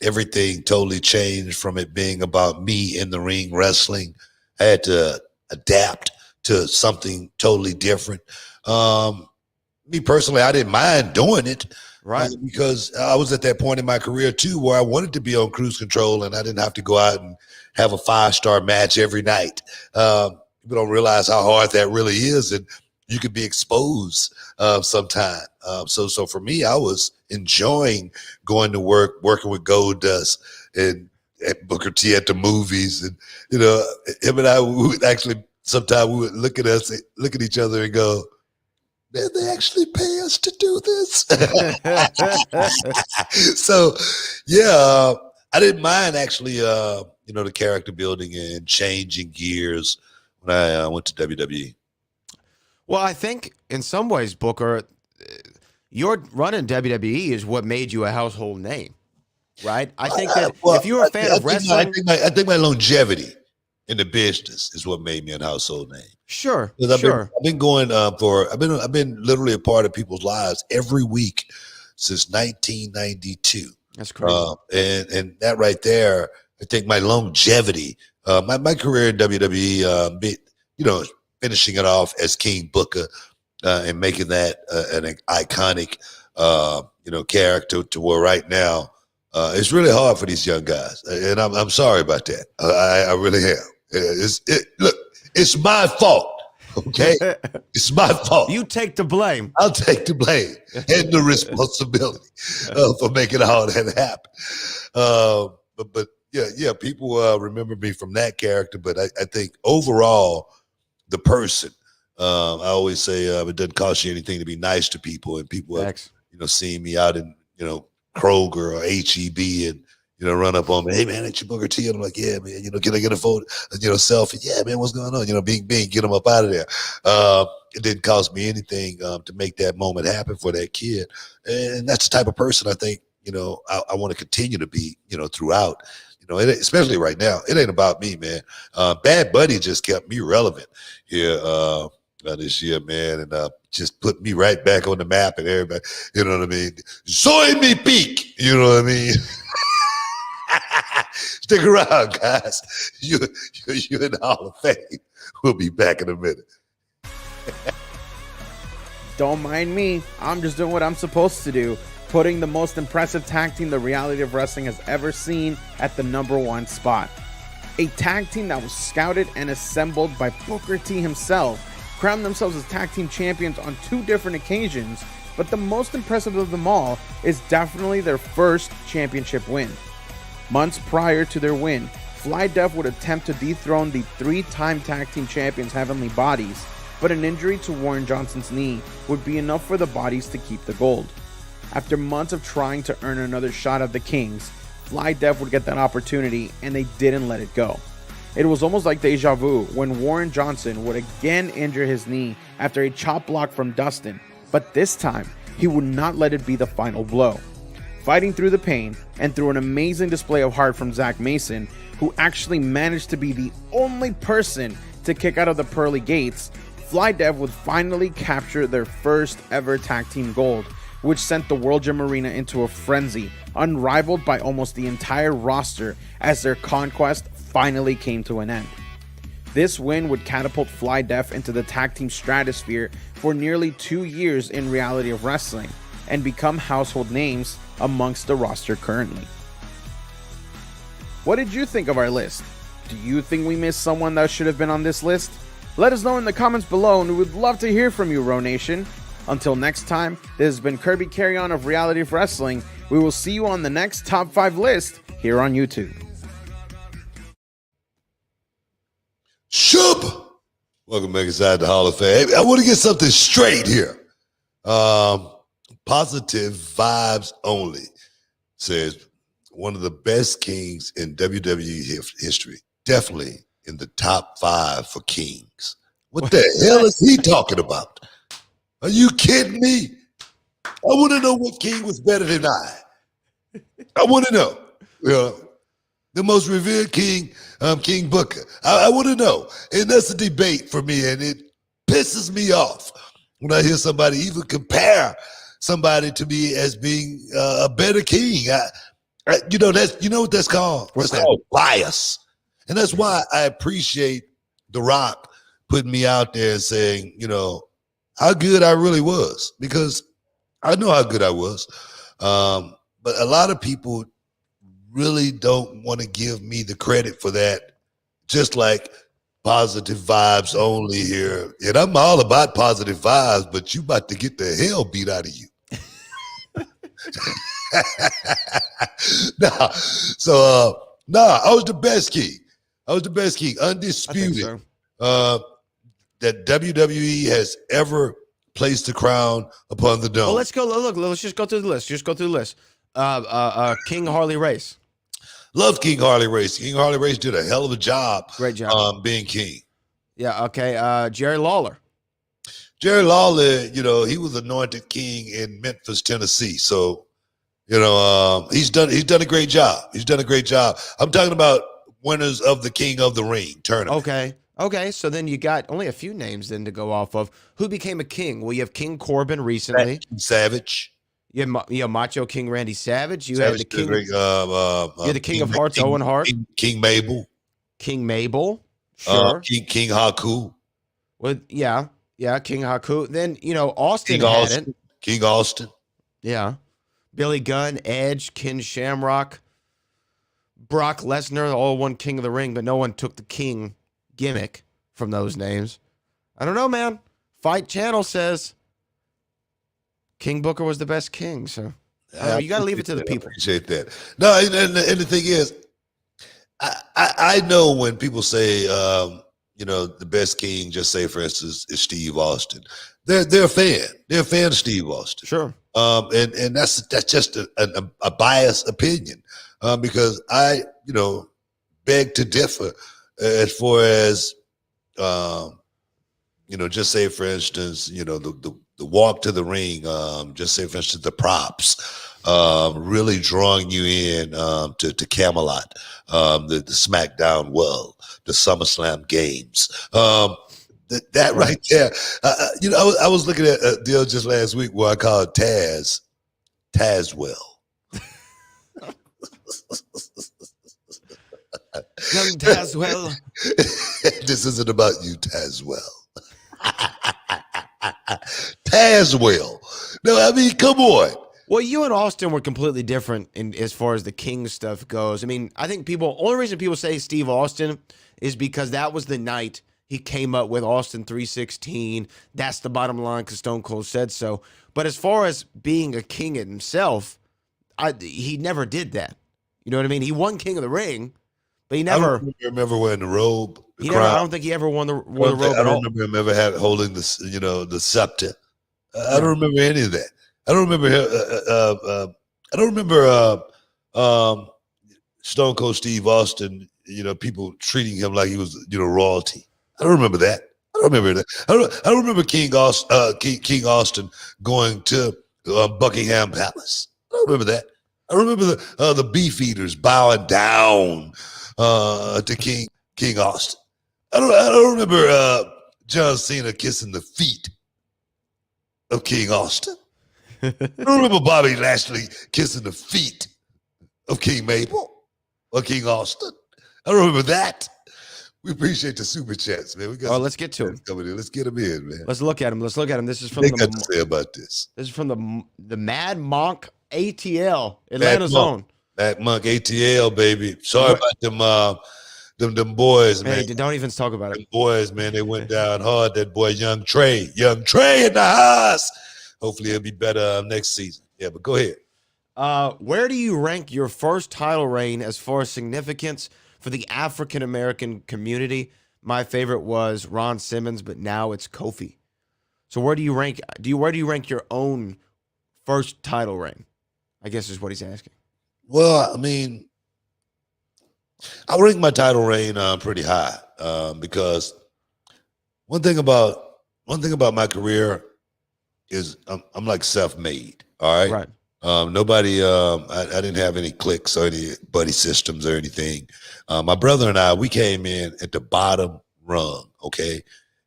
[SPEAKER 1] Everything totally changed from it being about me in the ring wrestling. I had to adapt to something totally different. Me personally, I didn't mind doing it.
[SPEAKER 2] Right.
[SPEAKER 1] Because I was at that point in my career too, where I wanted to be on cruise control and I didn't have to go out and have a 5-star match every night. People don't realize how hard that really is. And you could be exposed sometime. So for me, I was enjoying going to work, working with Goldust and at Booker T at the movies. And, him and I would actually, sometimes we would look at each other and go, man, they actually pay us to do this. So, yeah, I didn't mind actually, the character building and changing gears when I went to WWE.
[SPEAKER 2] Well, I think in some ways, Booker, your run in WWE is what made you a household name, right? I think that if you're a fan of wrestling,
[SPEAKER 1] I think my longevity in the business is what made me a household name.
[SPEAKER 2] Sure.
[SPEAKER 1] I've been going I've been literally a part of people's lives every week since 1992.
[SPEAKER 2] That's crazy.
[SPEAKER 1] And that right there, I think my longevity, my career in WWE, finishing it off as King Booker and making that an iconic, character to where right now it's really hard for these young guys, and I'm sorry about that. I really am. Look, it's my fault. Okay, it's my fault.
[SPEAKER 2] You take the blame.
[SPEAKER 1] I'll take the blame and the responsibility for making all that happen. But yeah, people remember me from that character. But I think overall, the person, I always say it doesn't cost you anything to be nice to people, and people have, seeing me out in Kroger or HEB and run up on me, hey man, ain't you Booker T? And I'm like, yeah man, can I get a photo, selfie? Yeah man, what's going on? Bing, get them up out of there. It didn't cost me anything to make that moment happen for that kid, and that's the type of person I think I want to continue to be throughout. Especially right now, it ain't about me, man. Bad Buddy just kept me relevant here this year, man, and just put me right back on the map and everybody, you know what I mean? Soy me peak, you know what I mean? Stick around, guys. You're in the Hall of Fame. We'll be back in a minute.
[SPEAKER 6] Don't mind me. I'm just doing what I'm supposed to do, putting the most impressive tag team the reality of wrestling has ever seen at the #1 spot. A tag team that was scouted and assembled by Booker T himself, crowned themselves as tag team champions on 2 different occasions, but the most impressive of them all is definitely their first championship win. Months prior to their win, Fly Def would attempt to dethrone the 3-time tag team champions Heavenly Bodies, but an injury to Warren Johnson's knee would be enough for the Bodies to keep the gold. After months of trying to earn another shot at the Kings, Fly Def would get that opportunity and they didn't let it go. It was almost like deja vu when Warren Johnson would again injure his knee after a chop block from Dustin, but this time he would not let it be the final blow. Fighting through the pain and through an amazing display of heart from Zach Mason, who actually managed to be the only person to kick out of the pearly gates, Fly Def would finally capture their first ever tag team gold, which sent the World Gym Arena into a frenzy, unrivaled by almost the entire roster as their conquest finally came to an end. This win would catapult Fly Def into the tag team stratosphere for nearly 2 years in reality of wrestling, and become household names amongst the roster currently. What did you think of our list? Do you think we missed someone that should have been on this list? Let us know in the comments below, and we would love to hear from you, Ro Nation. Until next time, this has been Kirby Carry-On of Reality of Wrestling. We will see you on the next Top 5 list here on YouTube.
[SPEAKER 1] Shub! Welcome back inside the Hall of Fame. Hey, I want to get something straight here. Positive vibes only says one of the best kings in WWE history. Definitely in the top 5 for kings. What the hell is he talking about? Are you kidding me? I want to know what king was better than I. I want to know. The most revered king, King Booker. I want to know. And that's a debate for me, and it pisses me off when I hear somebody even compare somebody to me as being a better king. You know what that's called?
[SPEAKER 2] What's
[SPEAKER 1] It's called bias. And that's why I appreciate The Rock putting me out there and saying, how good I really was, because I know how good I was. But a lot of people really don't want to give me the credit for that, just like positive vibes only here. And I'm all about positive vibes, but you about to get the hell beat out of you. I was the best king. Undisputed. That WWE has ever placed the crown upon the dome.
[SPEAKER 2] Well, let's go. Look, let's just go through the list. King Harley Race.
[SPEAKER 1] Love King Harley Race. King Harley Race did a hell of a job.
[SPEAKER 2] Great job.
[SPEAKER 1] Being king.
[SPEAKER 2] Yeah, okay. Jerry Lawler.
[SPEAKER 1] Jerry Lawler, he was anointed king in Memphis, Tennessee. So, he's done a great job. I'm talking about winners of the King of the Ring tournament.
[SPEAKER 2] Okay, so then you got only a few names then to go off of. Who became a king? Well, you have King Corbin recently.
[SPEAKER 1] Savage.
[SPEAKER 2] You have Macho King Randy Savage. You had the King.
[SPEAKER 1] You're
[SPEAKER 2] the King of Hearts, Owen Hart.
[SPEAKER 1] King Mabel.
[SPEAKER 2] King Mabel. Sure.
[SPEAKER 1] King Haku.
[SPEAKER 2] Well, yeah, King Haku. Then Austin
[SPEAKER 1] King
[SPEAKER 2] had
[SPEAKER 1] Austin.
[SPEAKER 2] it.
[SPEAKER 1] King Austin.
[SPEAKER 2] Yeah. Billy Gunn, Edge, Ken Shamrock, Brock Lesnar, all one King of the Ring, but no one took the King gimmick from those names. I don't know, man. Fight Channel says King Booker was the best king, so you got to leave it to the people.
[SPEAKER 1] I appreciate that. No, and the thing is, I know when people say, the best king, just say, for instance, is Steve Austin. They're a fan. They're a fan of Steve Austin.
[SPEAKER 2] Sure.
[SPEAKER 1] And that's just a biased opinion, because I, beg to differ as far as, just say, for instance, the walk to the ring, just say, for instance, the props, really drawing you in to Camelot, the SmackDown World, the SummerSlam games. That right there. I was looking at a deal just last week where I called Tazwell.
[SPEAKER 2] Young Tazwell.
[SPEAKER 1] This isn't about you, Tazwell. Tazwell. No, I mean, come on.
[SPEAKER 2] Well, you and Austin were completely different in as far as the King stuff goes. I mean, I think only reason people say Steve Austin is because that was the night he came up with Austin 316. That's the bottom line because Stone Cold said so. But as far as being a king himself, he never did that. You know what I mean? He won King of the Ring, but he never.
[SPEAKER 1] I don't remember wearing the robe.
[SPEAKER 2] I don't think he ever won the robe.
[SPEAKER 1] I don't remember him ever holding the scepter. I don't remember any of that. I don't remember. I don't remember Stone Cold Steve Austin. People treating him like he was royalty. I don't remember that. I don't remember that. I don't remember King Austin going to Buckingham Palace. I don't remember that. I remember the beef eaters bowing down to King Austin. I don't remember John Cena kissing the feet of King Austin. I don't remember Bobby Lashley kissing the feet of King Mabel or King Austin. I don't remember that. We appreciate the super chats, man.
[SPEAKER 2] Let's get to him.
[SPEAKER 1] Let's get him in, man.
[SPEAKER 2] Let's look at him. This is from
[SPEAKER 1] they got to say about this.
[SPEAKER 2] This is from the Mad Monk ATL, Atlanta's own.
[SPEAKER 1] Mad Monk ATL, baby. Sorry about them boys, man.
[SPEAKER 2] Hey, don't even talk about it.
[SPEAKER 1] Them boys, man, they went down hard. That boy, Young Trey in the house. Hopefully it'll be better next season. Yeah, but go ahead.
[SPEAKER 2] Where do you rank your first title reign as far as significance for the African American community? My favorite was Ron Simmons, but now it's Kofi. So where do you rank? Where do you rank your own first title reign? I guess is what he's asking.
[SPEAKER 1] Well, I mean, I rank my title reign pretty high because one thing about my career is I'm like self-made. All right.
[SPEAKER 2] Right.
[SPEAKER 1] Nobody, I didn't have any cliques or any buddy systems or anything. My brother and I, we came in at the bottom rung. Okay.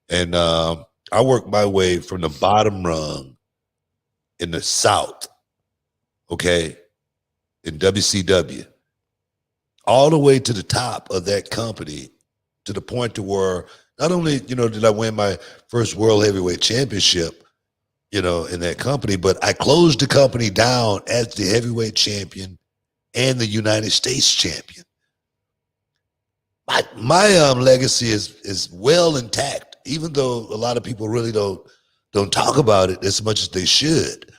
[SPEAKER 1] And I worked my way from the bottom rung in the South. Okay. In WCW, all the way to the top of that company, to the point to where not only, did I win my first World Heavyweight Championship, in that company, but I closed the company down as the heavyweight champion and the United States champion. My legacy is well intact, even though a lot of people really don't talk about it as much as they should.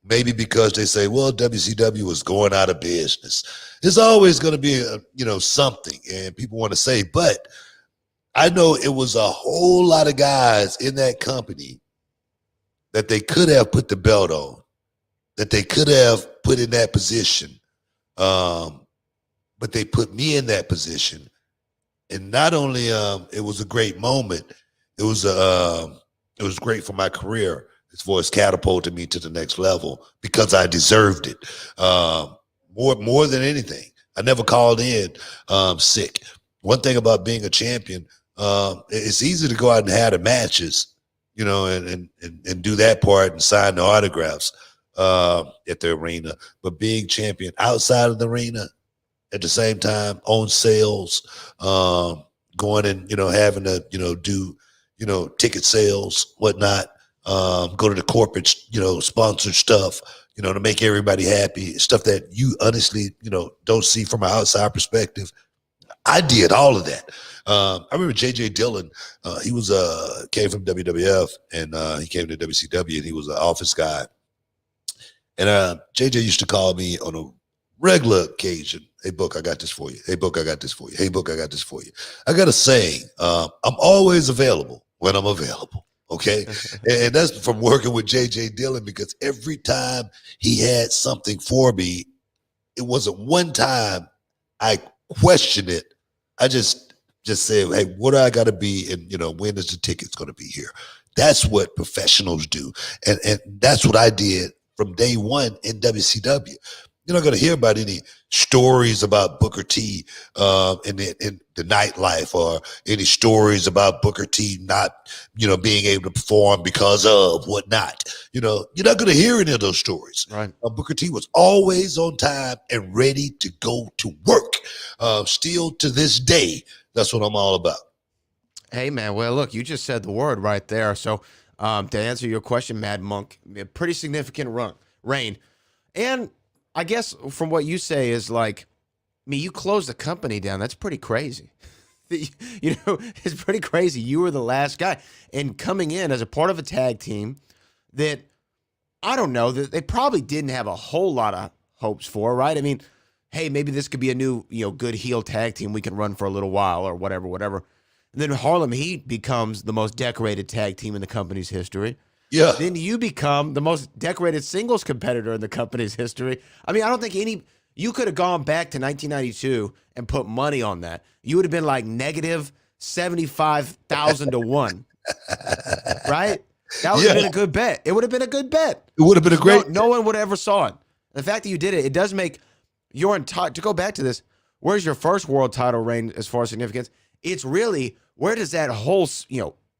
[SPEAKER 1] Maybe because they say, well, WCW is going out of business. There's always going to be something, and people want to say, but I know it was a whole lot of guys in that company that they could have put the belt on, that they could have put in that position, but they put me in that position. And not only it was a great moment, it was great for my career as far as catapulting me to the next level because I deserved it more than anything. I never called in sick. One thing about being a champion, it's easy to go out and have the matches, and do that part and sign the autographs at the arena. But being champion outside of the arena at the same time, on sales, going and, having to, do, ticket sales, whatnot, go to the corporate, sponsored stuff, to make everybody happy, stuff that you honestly, don't see from an outside perspective. I did all of that. I remember J.J. Dillon. He was came from WWF and he came to WCW and he was an office guy. And J.J. used to call me on a regular occasion. Hey, Book, I got this for you. Hey, Book, I got this for you. Hey, Book, I got this for you. I got a saying. I'm always available when I'm available. Okay. And that's from working with J.J. Dillon because every time he had something for me, it wasn't one time I questioned it. I just said, hey, what do I got to be? And, when is the tickets going to be here? That's what professionals do. And that's what I did from day one in WCW. You're not going to hear about any stories about Booker T in the nightlife, or any stories about Booker T not, being able to perform because of whatnot. You're not going to hear any of those stories.
[SPEAKER 2] Right.
[SPEAKER 1] Booker T was always on time and ready to go to work. Still to this day, that's what I'm all about.
[SPEAKER 2] Hey, man. Well, look, you just said the word right there. So to answer your question, Mad Monk, a pretty significant reign. And I guess from what you say is like, you closed the company down. That's pretty crazy. It's pretty crazy. You were the last guy. And coming in as a part of a tag team that, I don't know, that they probably didn't have a whole lot of hopes for, right? I mean, hey, maybe this could be a new, good heel tag team we can run for a little while or whatever. And then Harlem Heat becomes the most decorated tag team in the company's history.
[SPEAKER 1] Yeah.
[SPEAKER 2] Then you become the most decorated singles competitor in the company's history. I mean, I don't think you could have gone back to 1992 and put money on that. You would have been like negative 75,000 to 1. Right? That would have been a good bet. It would have been a good bet.
[SPEAKER 1] It would have been a great.
[SPEAKER 2] No one would have ever saw it. The fact that you did it, it does make your entire, to go back to this, where's your first world title reign as far as significance? It's really, where does that whole,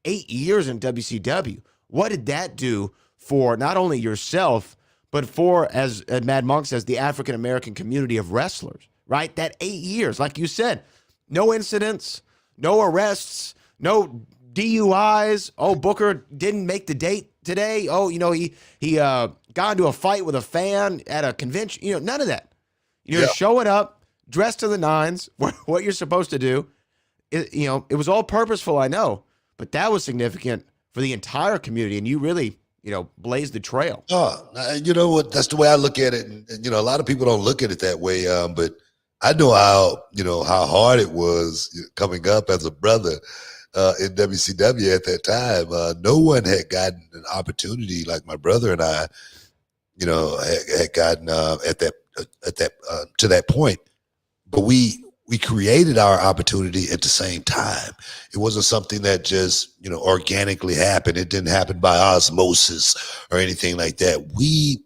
[SPEAKER 2] 8 years in WCW, what did that do for not only yourself, but for, as Mad Monk says, the African-American community of wrestlers, right? That 8 years, like you said, no incidents, no arrests, no DUIs. Oh, Booker didn't make the date today. Oh, he got into a fight with a fan at a convention. None of that. You're showing up, dressed to the nines, what you're supposed to do. It was all purposeful, I know, but that was significant for the entire community, and you really, blazed the trail.
[SPEAKER 1] Oh, you know what? That's the way I look at it, and a lot of people don't look at it that way. But I know how hard it was coming up as a brother in WCW at that time. No one had gotten an opportunity like my brother and I, had gotten at that to that point. But we created our opportunity at the same time. It wasn't something that just, organically happened. It didn't happen by osmosis or anything like that. We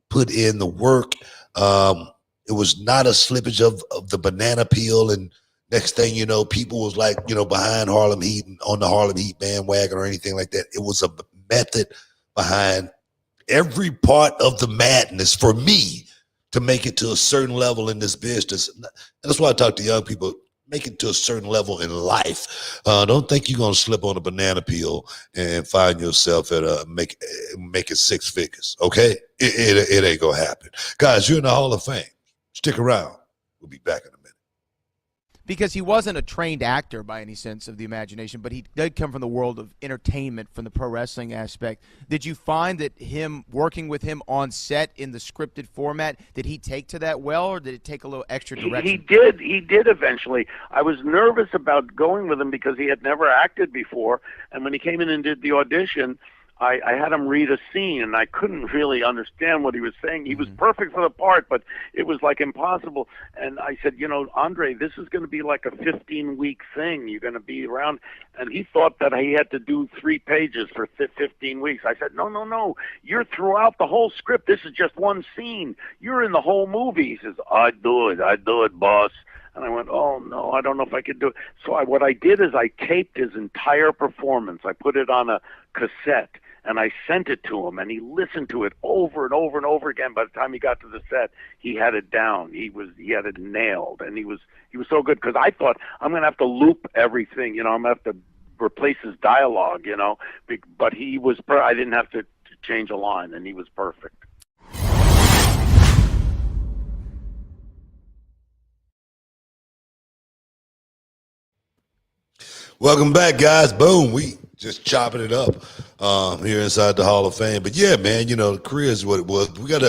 [SPEAKER 1] put in the work. It was not a slippage of the banana peel. And next thing you know, people was like, behind Harlem Heat and on the Harlem Heat bandwagon or anything like that. It was a method behind every part of the madness for me to make it to a certain level in this business. And that's why I talk to young people, make it to a certain level in life. Don't think you're going to slip on a banana peel and find yourself at making six figures, okay? It ain't going to happen. Guys, you're in the Hall of Fame. Stick around. We'll be back in a minute.
[SPEAKER 7] Because he wasn't a trained actor by any sense of the imagination, but he did come from the world of entertainment, from the pro wrestling aspect. Did you find that him working with him on set in the scripted format, did he take to that well, or did it take a little extra direction?
[SPEAKER 8] He did eventually. I was nervous about going with him because he had never acted before, and when he came in and did the audition, I had him read a scene, and I couldn't really understand what he was saying. He was perfect for the part, but it was like impossible. And I said, Andre, this is going to be like a 15-week thing. You're going to be around. And he thought that he had to do 3 pages for 15 weeks. I said, no. You're throughout the whole script. This is just one scene. You're in the whole movie. He says, I do it, boss. And I went, oh, no, I don't know if I could do it. So what I did is I taped his entire performance. I put it on a cassette, and I sent it to him, and he listened to it over and over and over again. By the time he got to the set, he had it down. He had it nailed, and he was so good, because I thought, I'm going to have to loop everything. I'm going to have to replace his dialogue, But he was I didn't have to change a line, and he was perfect.
[SPEAKER 1] Welcome back, guys. Boom. We just chopping it up here inside the Hall of Fame. But yeah, man, the career is what it was. We got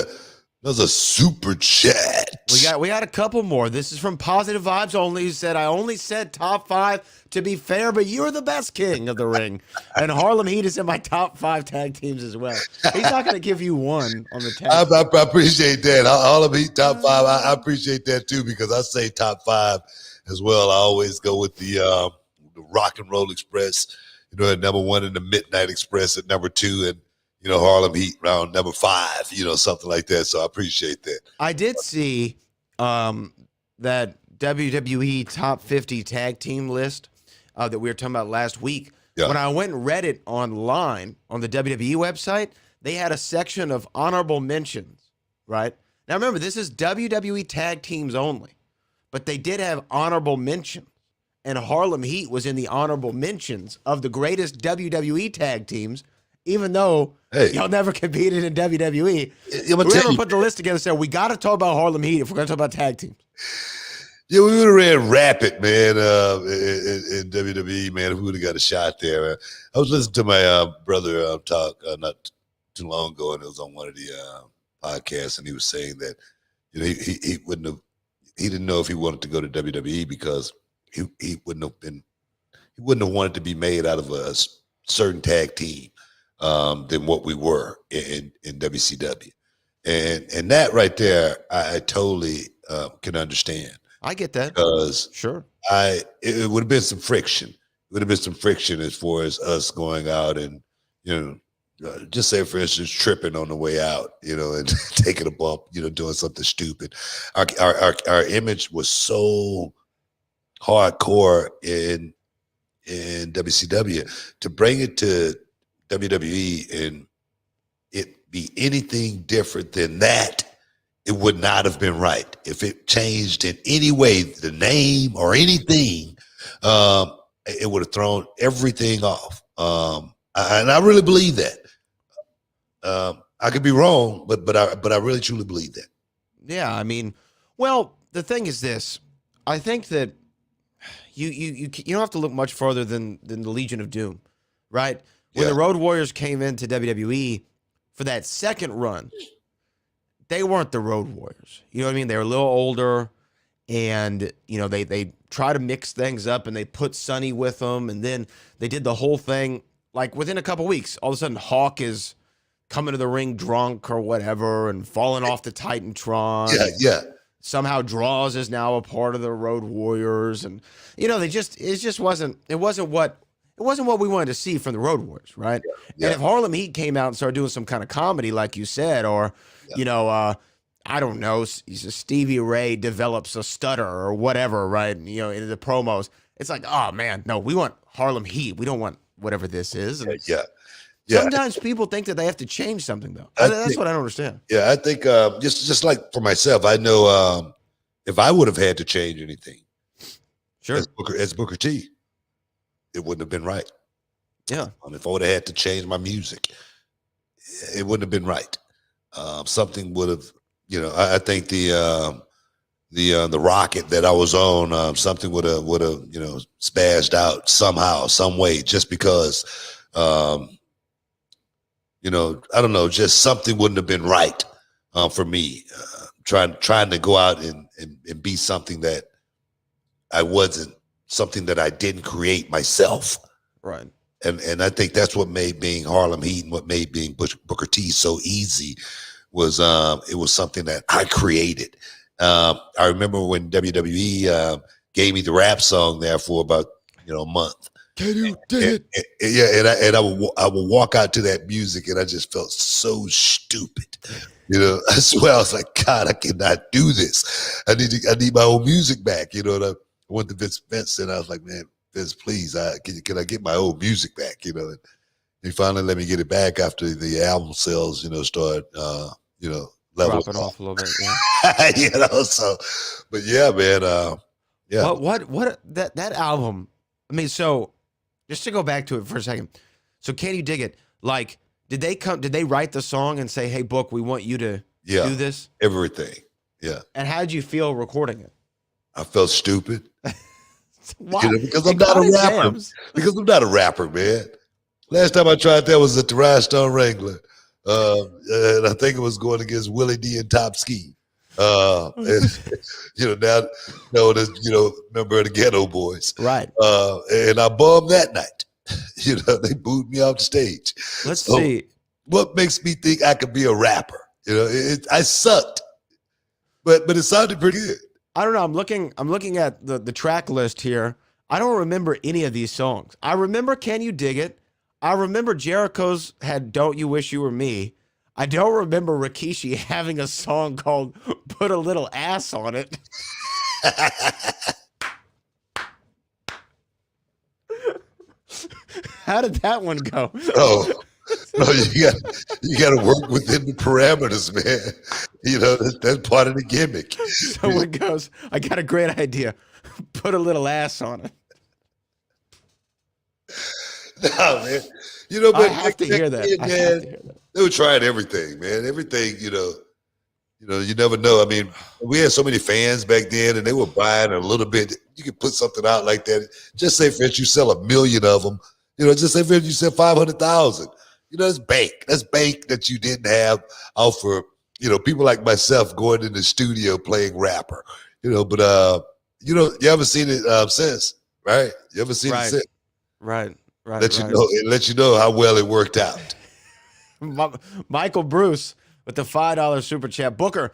[SPEAKER 1] another super chat.
[SPEAKER 2] We got a couple more. This is from Positive Vibes Only, who said, I only said top 5 to be fair, but you're the best king of the ring. And Harlem Heat is in my top 5 tag teams as well. He's not going to give you one on the tag.
[SPEAKER 1] I appreciate that. Harlem Heat top 5. I appreciate that too, because I say top 5 as well. I always go with the Rock and Roll Express, at number 1, and the Midnight Express at number 2. And, Harlem Heat round number 5, something like that. So I appreciate that.
[SPEAKER 2] I did see that WWE top 50 tag team list that we were talking about last week.
[SPEAKER 1] Yeah.
[SPEAKER 2] When I went and read it online on the WWE website, they had a section of honorable mentions, right? Now remember, this is WWE tag teams only, but they did have honorable mentions. And Harlem Heat was in the honorable mentions of the greatest WWE tag teams, even though y'all never competed in WWE. Whoever put the list together said, we got to talk about Harlem Heat if we're going to talk about tag teams.
[SPEAKER 1] Yeah, we would have ran Rapid, man, in WWE, man, if we would have got a shot there. Man. I was listening to my brother talk not too long ago, and it was on one of the podcasts, and he was saying that, he wouldn't have, he didn't know if he wanted to go to WWE because he wouldn't have wanted to be made out of a certain tag team than what we were in WCW. And that right there, I totally can understand.
[SPEAKER 2] I get that.
[SPEAKER 1] Because
[SPEAKER 2] sure,
[SPEAKER 1] it would have been some friction. It would have been some friction as far as us going out and, just say, for instance, tripping on the way out, and taking a bump, doing something stupid. Our image was so hardcore in WCW. To bring it to WWE and it be anything different than that, it would not have been right. If it changed in any way, the name or anything, it would have thrown everything off. And I really believe that. I could be wrong, but I really truly believe that.
[SPEAKER 2] Yeah, I mean, well, the thing is this. I think that you don't have to look much further than the Legion of Doom, right? When the Road Warriors came into WWE for that second run, they weren't the Road Warriors. You know what I mean? They were a little older, and they try to mix things up, and they put Sonny with them, and then they did the whole thing. Like within a couple weeks, all of a sudden Hawk is coming to the ring drunk or whatever, and falling off the Titantron.
[SPEAKER 1] Yeah.
[SPEAKER 2] Somehow Draws is now a part of the Road Warriors, and it wasn't what we wanted to see from the Road Warriors, right?
[SPEAKER 1] Yeah.
[SPEAKER 2] And if Harlem Heat came out and started doing some kind of comedy, like you said, or I don't know, Stevie Ray develops a stutter or whatever, right? In the promos, it's like, oh man, no, we want Harlem Heat. We don't want whatever this is. And
[SPEAKER 1] Yeah.
[SPEAKER 2] sometimes people think that they have to change something, though. That's what I don't understand.
[SPEAKER 1] Yeah, I think just like for myself, I know if I would have had to change anything,
[SPEAKER 2] Sure,
[SPEAKER 1] as Booker T, it wouldn't have been right.
[SPEAKER 2] Yeah.
[SPEAKER 1] If I would have had to change my music, it wouldn't have been right. Something would have, I think the rocket that I was on, something would have, spazzed out somehow, some way, just because, I don't know, just something wouldn't have been right for me. Trying to go out and be something that I wasn't, something that I didn't create myself.
[SPEAKER 2] Right.
[SPEAKER 1] And I think that's what made being Harlem Heat and what made being Booker T so easy was it was something that I created. I remember when WWE gave me the rap song there for about a month.
[SPEAKER 2] Can you dig it?
[SPEAKER 1] And I would walk out to that music and I just felt so stupid. I swear I was like, God, I cannot do this. I need my old music back. And I went to Vince and I was like, man, Vince, please, can I get my old music back? And he finally let me get it back after the album sales, started, leveling
[SPEAKER 2] Dropping off a little bit. Yeah.
[SPEAKER 1] So, but yeah, man. Yeah.
[SPEAKER 2] What that album? I mean, so just to go back to it for a second. So, Can You Dig It? Like, did they write the song and say, "Hey, Book, we want you to do this"?
[SPEAKER 1] Everything. Yeah.
[SPEAKER 2] And how did you feel recording it?
[SPEAKER 1] I felt stupid.
[SPEAKER 2] Why?
[SPEAKER 1] Because I'm not a rapper.
[SPEAKER 2] Jams.
[SPEAKER 1] Because I'm not a rapper, man. Last time I tried that was at the Rhinestone Wrangler. And I think it was going against Willie D and Top Ski. Now known as, member of the Ghetto Boys.
[SPEAKER 2] Right.
[SPEAKER 1] And I bummed that night. They booed me off the stage.
[SPEAKER 2] Let's see.
[SPEAKER 1] What makes me think I could be a rapper? I sucked. But it sounded pretty good.
[SPEAKER 2] I don't know. I'm looking at the track list here. I don't remember any of these songs. I remember Can You Dig It? I remember Jericho's had "Don't You Wish You Were Me." I don't remember Rikishi having a song called "Put a Little Ass on It." How did that one go?
[SPEAKER 1] Oh, no, you got to work within the parameters, man. You know, that's part of the gimmick.
[SPEAKER 2] So it goes, I got a great idea. Put a little ass on it.
[SPEAKER 1] No, man. You know,
[SPEAKER 2] I
[SPEAKER 1] but
[SPEAKER 2] have to
[SPEAKER 1] back
[SPEAKER 2] hear that.
[SPEAKER 1] then,
[SPEAKER 2] I
[SPEAKER 1] man,
[SPEAKER 2] have to hear that.
[SPEAKER 1] they were trying everything, man. Everything, you never know. I mean, we had so many fans back then, and they were buying a little bit. You could put something out like that. Just say, for instance, you sell 1,000,000 of them. Just say, for instance, you sell 500,000. That's bank. That's bank that you didn't have out for, people like myself going in the studio playing rapper. But you haven't seen it since, right? You haven't seen it since.
[SPEAKER 2] Right.
[SPEAKER 1] It let you know how well it worked out.
[SPEAKER 2] Michael Bruce with the $5 super chat. Booker,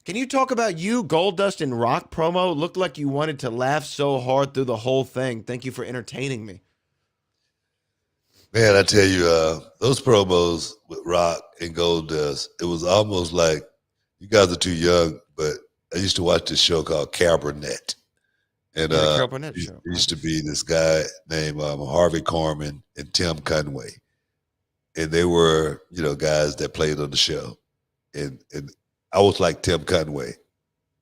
[SPEAKER 2] can you talk about Goldust and Rock promo? Looked like you wanted to laugh so hard through the whole thing. Thank you for entertaining me.
[SPEAKER 1] Man, I tell you, those promos with Rock and Goldust, it was almost like, you guys are too young, but I used to watch this show called Cabernet. And
[SPEAKER 2] the Carol Burnett show.
[SPEAKER 1] It used to be this guy named Harvey Korman and Tim Conway. And they were, guys that played on the show. And I was like Tim Conway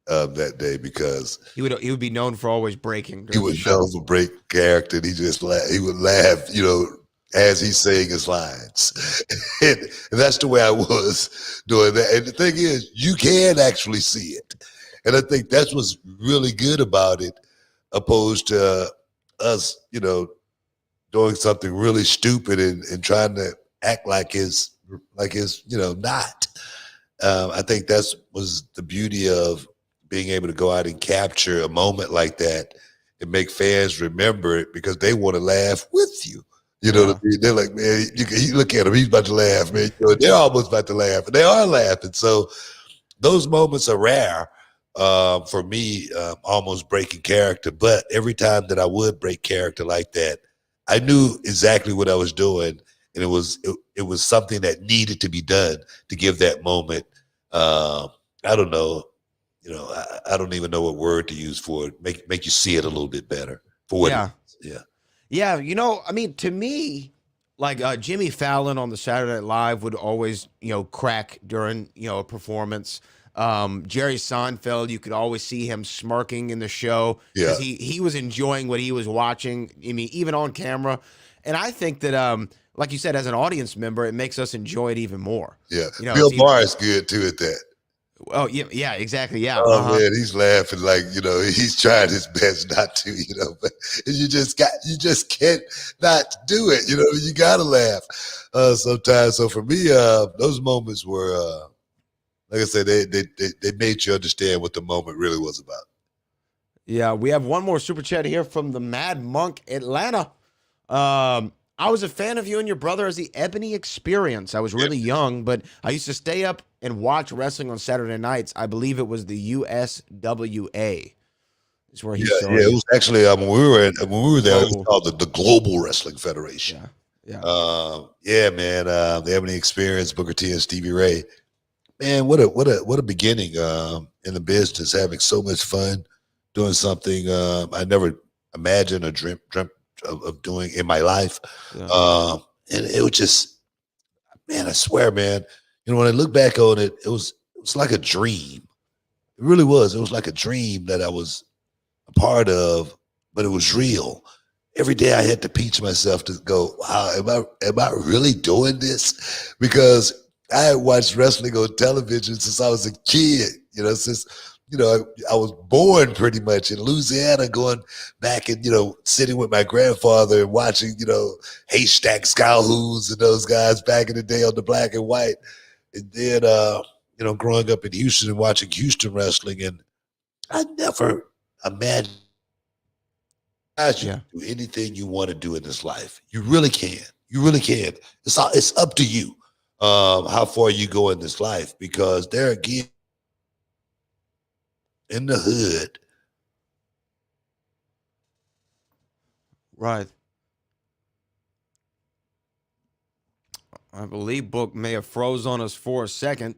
[SPEAKER 1] that day because
[SPEAKER 2] he would be known for always breaking.
[SPEAKER 1] He was known for break character. And he would laugh, as he sang his lines. and that's the way I was doing that. And the thing is, you can actually see it. And I think that's what's really good about it, opposed to us, doing something really stupid and trying to act like his, not. I think that's was the beauty of being able to go out and capture a moment like that and make fans remember it because they want to laugh with you. You know what I mean? They're like, man, you look at him, he's about to laugh, man. They're almost about to laugh, and they are laughing. So those moments are rare for me, almost breaking character. But every time that I would break character like that, I knew exactly what I was doing, and it was something that needed to be done to give that moment. I don't know, I don't even know what word to use for it. Make you see it a little bit better for what.
[SPEAKER 2] Yeah.
[SPEAKER 1] It is. Yeah.
[SPEAKER 2] Yeah, I mean, to me, like Jimmy Fallon on the Saturday Night Live would always, crack during, a performance. Jerry Seinfeld, you could always see him smirking in the show because he was enjoying what he was watching. I mean, even on camera. And I think that, like you said, as an audience member, it makes us enjoy it even more.
[SPEAKER 1] Yeah, Bill Maher is good too at that.
[SPEAKER 2] Oh yeah, exactly. Yeah.
[SPEAKER 1] Oh man, he's laughing like he's trying his best not to, but you just can't not do it. You gotta laugh sometimes. So for me, those moments were, like I said, they made you understand what the moment really was about.
[SPEAKER 2] Yeah, we have one more super chat here from the Mad Monk Atlanta. I was a fan of you and your brother as the Ebony Experience. I was really young, but I used to stay up and watch wrestling on Saturday nights. I believe it was the USWA. Is where he saw
[SPEAKER 1] it was actually when we were there. It was called the Global Wrestling Federation.
[SPEAKER 2] Yeah.
[SPEAKER 1] Man. The Ebony Experience, Booker T and Stevie Ray. Man, what a beginning in the business. Having so much fun doing something I never imagined or dreamt of doing in my life. And it was just, man, I swear, man, when I look back on it, it was like a dream. It really was. It was like a dream that I was a part of, but it was real. Every day I had to teach myself to go, wow, am I really doing this? Because I had watched wrestling on television since I was a kid, since I was born pretty much in Louisiana, going back and, sitting with my grandfather and watching, Haystack Scalhoos and those guys back in the day on the black and white. And then, growing up in Houston and watching Houston wrestling. And I never imagined you can do anything you want to do in this life. You really can. You really can. It's up to you how far you go in this life, because there again, in the hood.
[SPEAKER 2] Right. I believe Book may have froze on us for a second.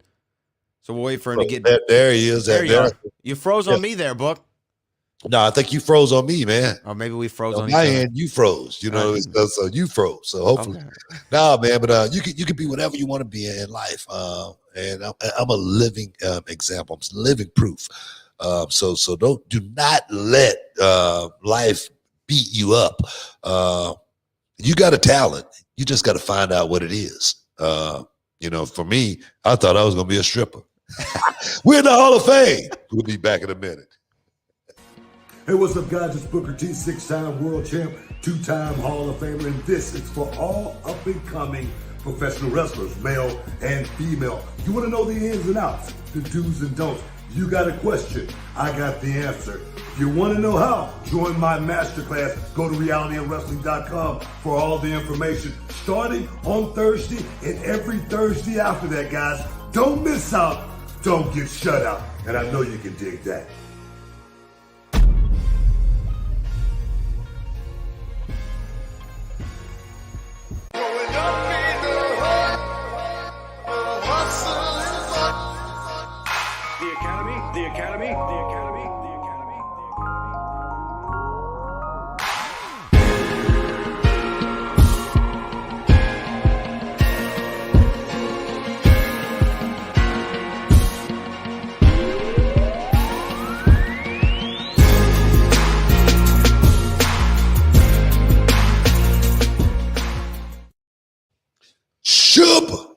[SPEAKER 2] So we'll wait for him to get.
[SPEAKER 1] There he is.
[SPEAKER 2] There you are. You froze on me there, Book.
[SPEAKER 1] No, I think you froze on me, man.
[SPEAKER 2] Or maybe we froze
[SPEAKER 1] On
[SPEAKER 2] on each
[SPEAKER 1] my
[SPEAKER 2] other.
[SPEAKER 1] end, you froze. You know, so you froze. So hopefully, nah, man. But you can be whatever you want to be in life. And I'm a living example. I'm living proof. So do not let life beat you up. You got a talent. You just got to find out what it is. You know, for me, I thought I was going to be a stripper. We're in the Hall of Fame. We'll be back in a minute.
[SPEAKER 9] Hey, what's up, guys? It's Booker T, 6-time world champ, 2-time Hall of Famer, and this is for all up-and-coming professional wrestlers, male and female. You want to know the ins and outs, the do's and don'ts. You got a question, I got the answer. If you want to know how, join my masterclass. Go to realityofwrestling.com for all the information, starting on Thursday and every Thursday after that, guys. Don't miss out. Don't get shut out. And I know you can dig that.
[SPEAKER 4] The Academy.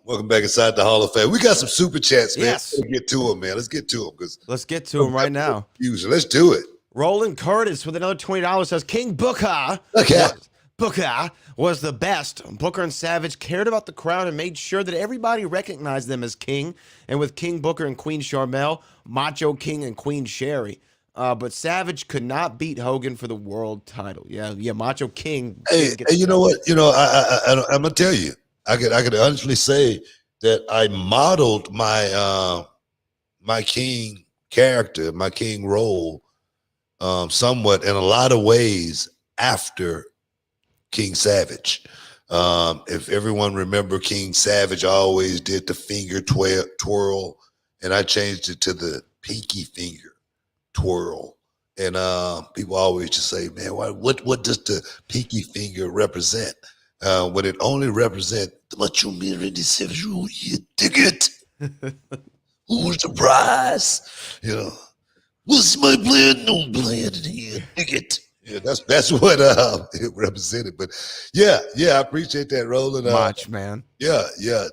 [SPEAKER 1] Welcome back inside the Hall of Fame. We got some super chats, man.
[SPEAKER 2] Yes.
[SPEAKER 1] Let's get to them, man. Let's get to them.
[SPEAKER 2] Let's get to them right now.
[SPEAKER 1] Let's do it.
[SPEAKER 2] Roland Curtis with another $20 says King Booker. Booker was the best. Booker and Savage cared about the crowd and made sure that everybody recognized them as king. And with King Booker and Queen Sharmell, Macho King and Queen Sherry. But Savage could not beat Hogan for the world title. Yeah, Macho King.
[SPEAKER 1] Hey, you know what? You know, I'm gonna tell you. I could honestly say that I modeled my my king character, my king role, somewhat in a lot of ways after King Savage. If everyone remember King Savage, always did the finger twirl, and I changed it to the pinky finger twirl. And people always just say, "Man, what does the pinky finger represent?" When it only represents the Macho Man Randy Savage, you dig it? Who's the prize? You know, what's my plan? No plan in here. Dig it. Yeah, that's what it represented. But yeah, I appreciate that, Roland.
[SPEAKER 2] Macho Man.
[SPEAKER 1] Yeah,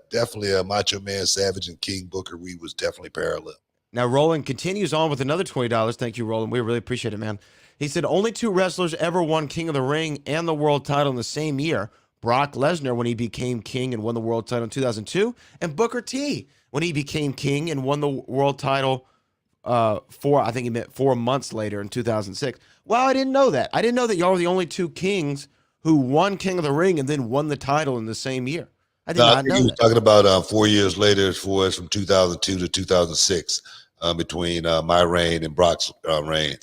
[SPEAKER 1] definitely. Macho Man Savage and King Booker, we was definitely parallel.
[SPEAKER 2] Now Roland continues on with another $20. Thank you, Roland. We really appreciate it, man. He said only 2 wrestlers ever won King of the Ring and the world title in the same year. Brock Lesnar when he became king and won the world title in 2002, and Booker T when he became king and won the world title 4 months later in 2006. Wow, I didn't know that. I didn't know that y'all were the only 2 kings who won King of the Ring and then won the title in the same year. I did not know that.
[SPEAKER 1] Talking about 4 years later for us from 2002 to 2006 between my reign and Brock's reign,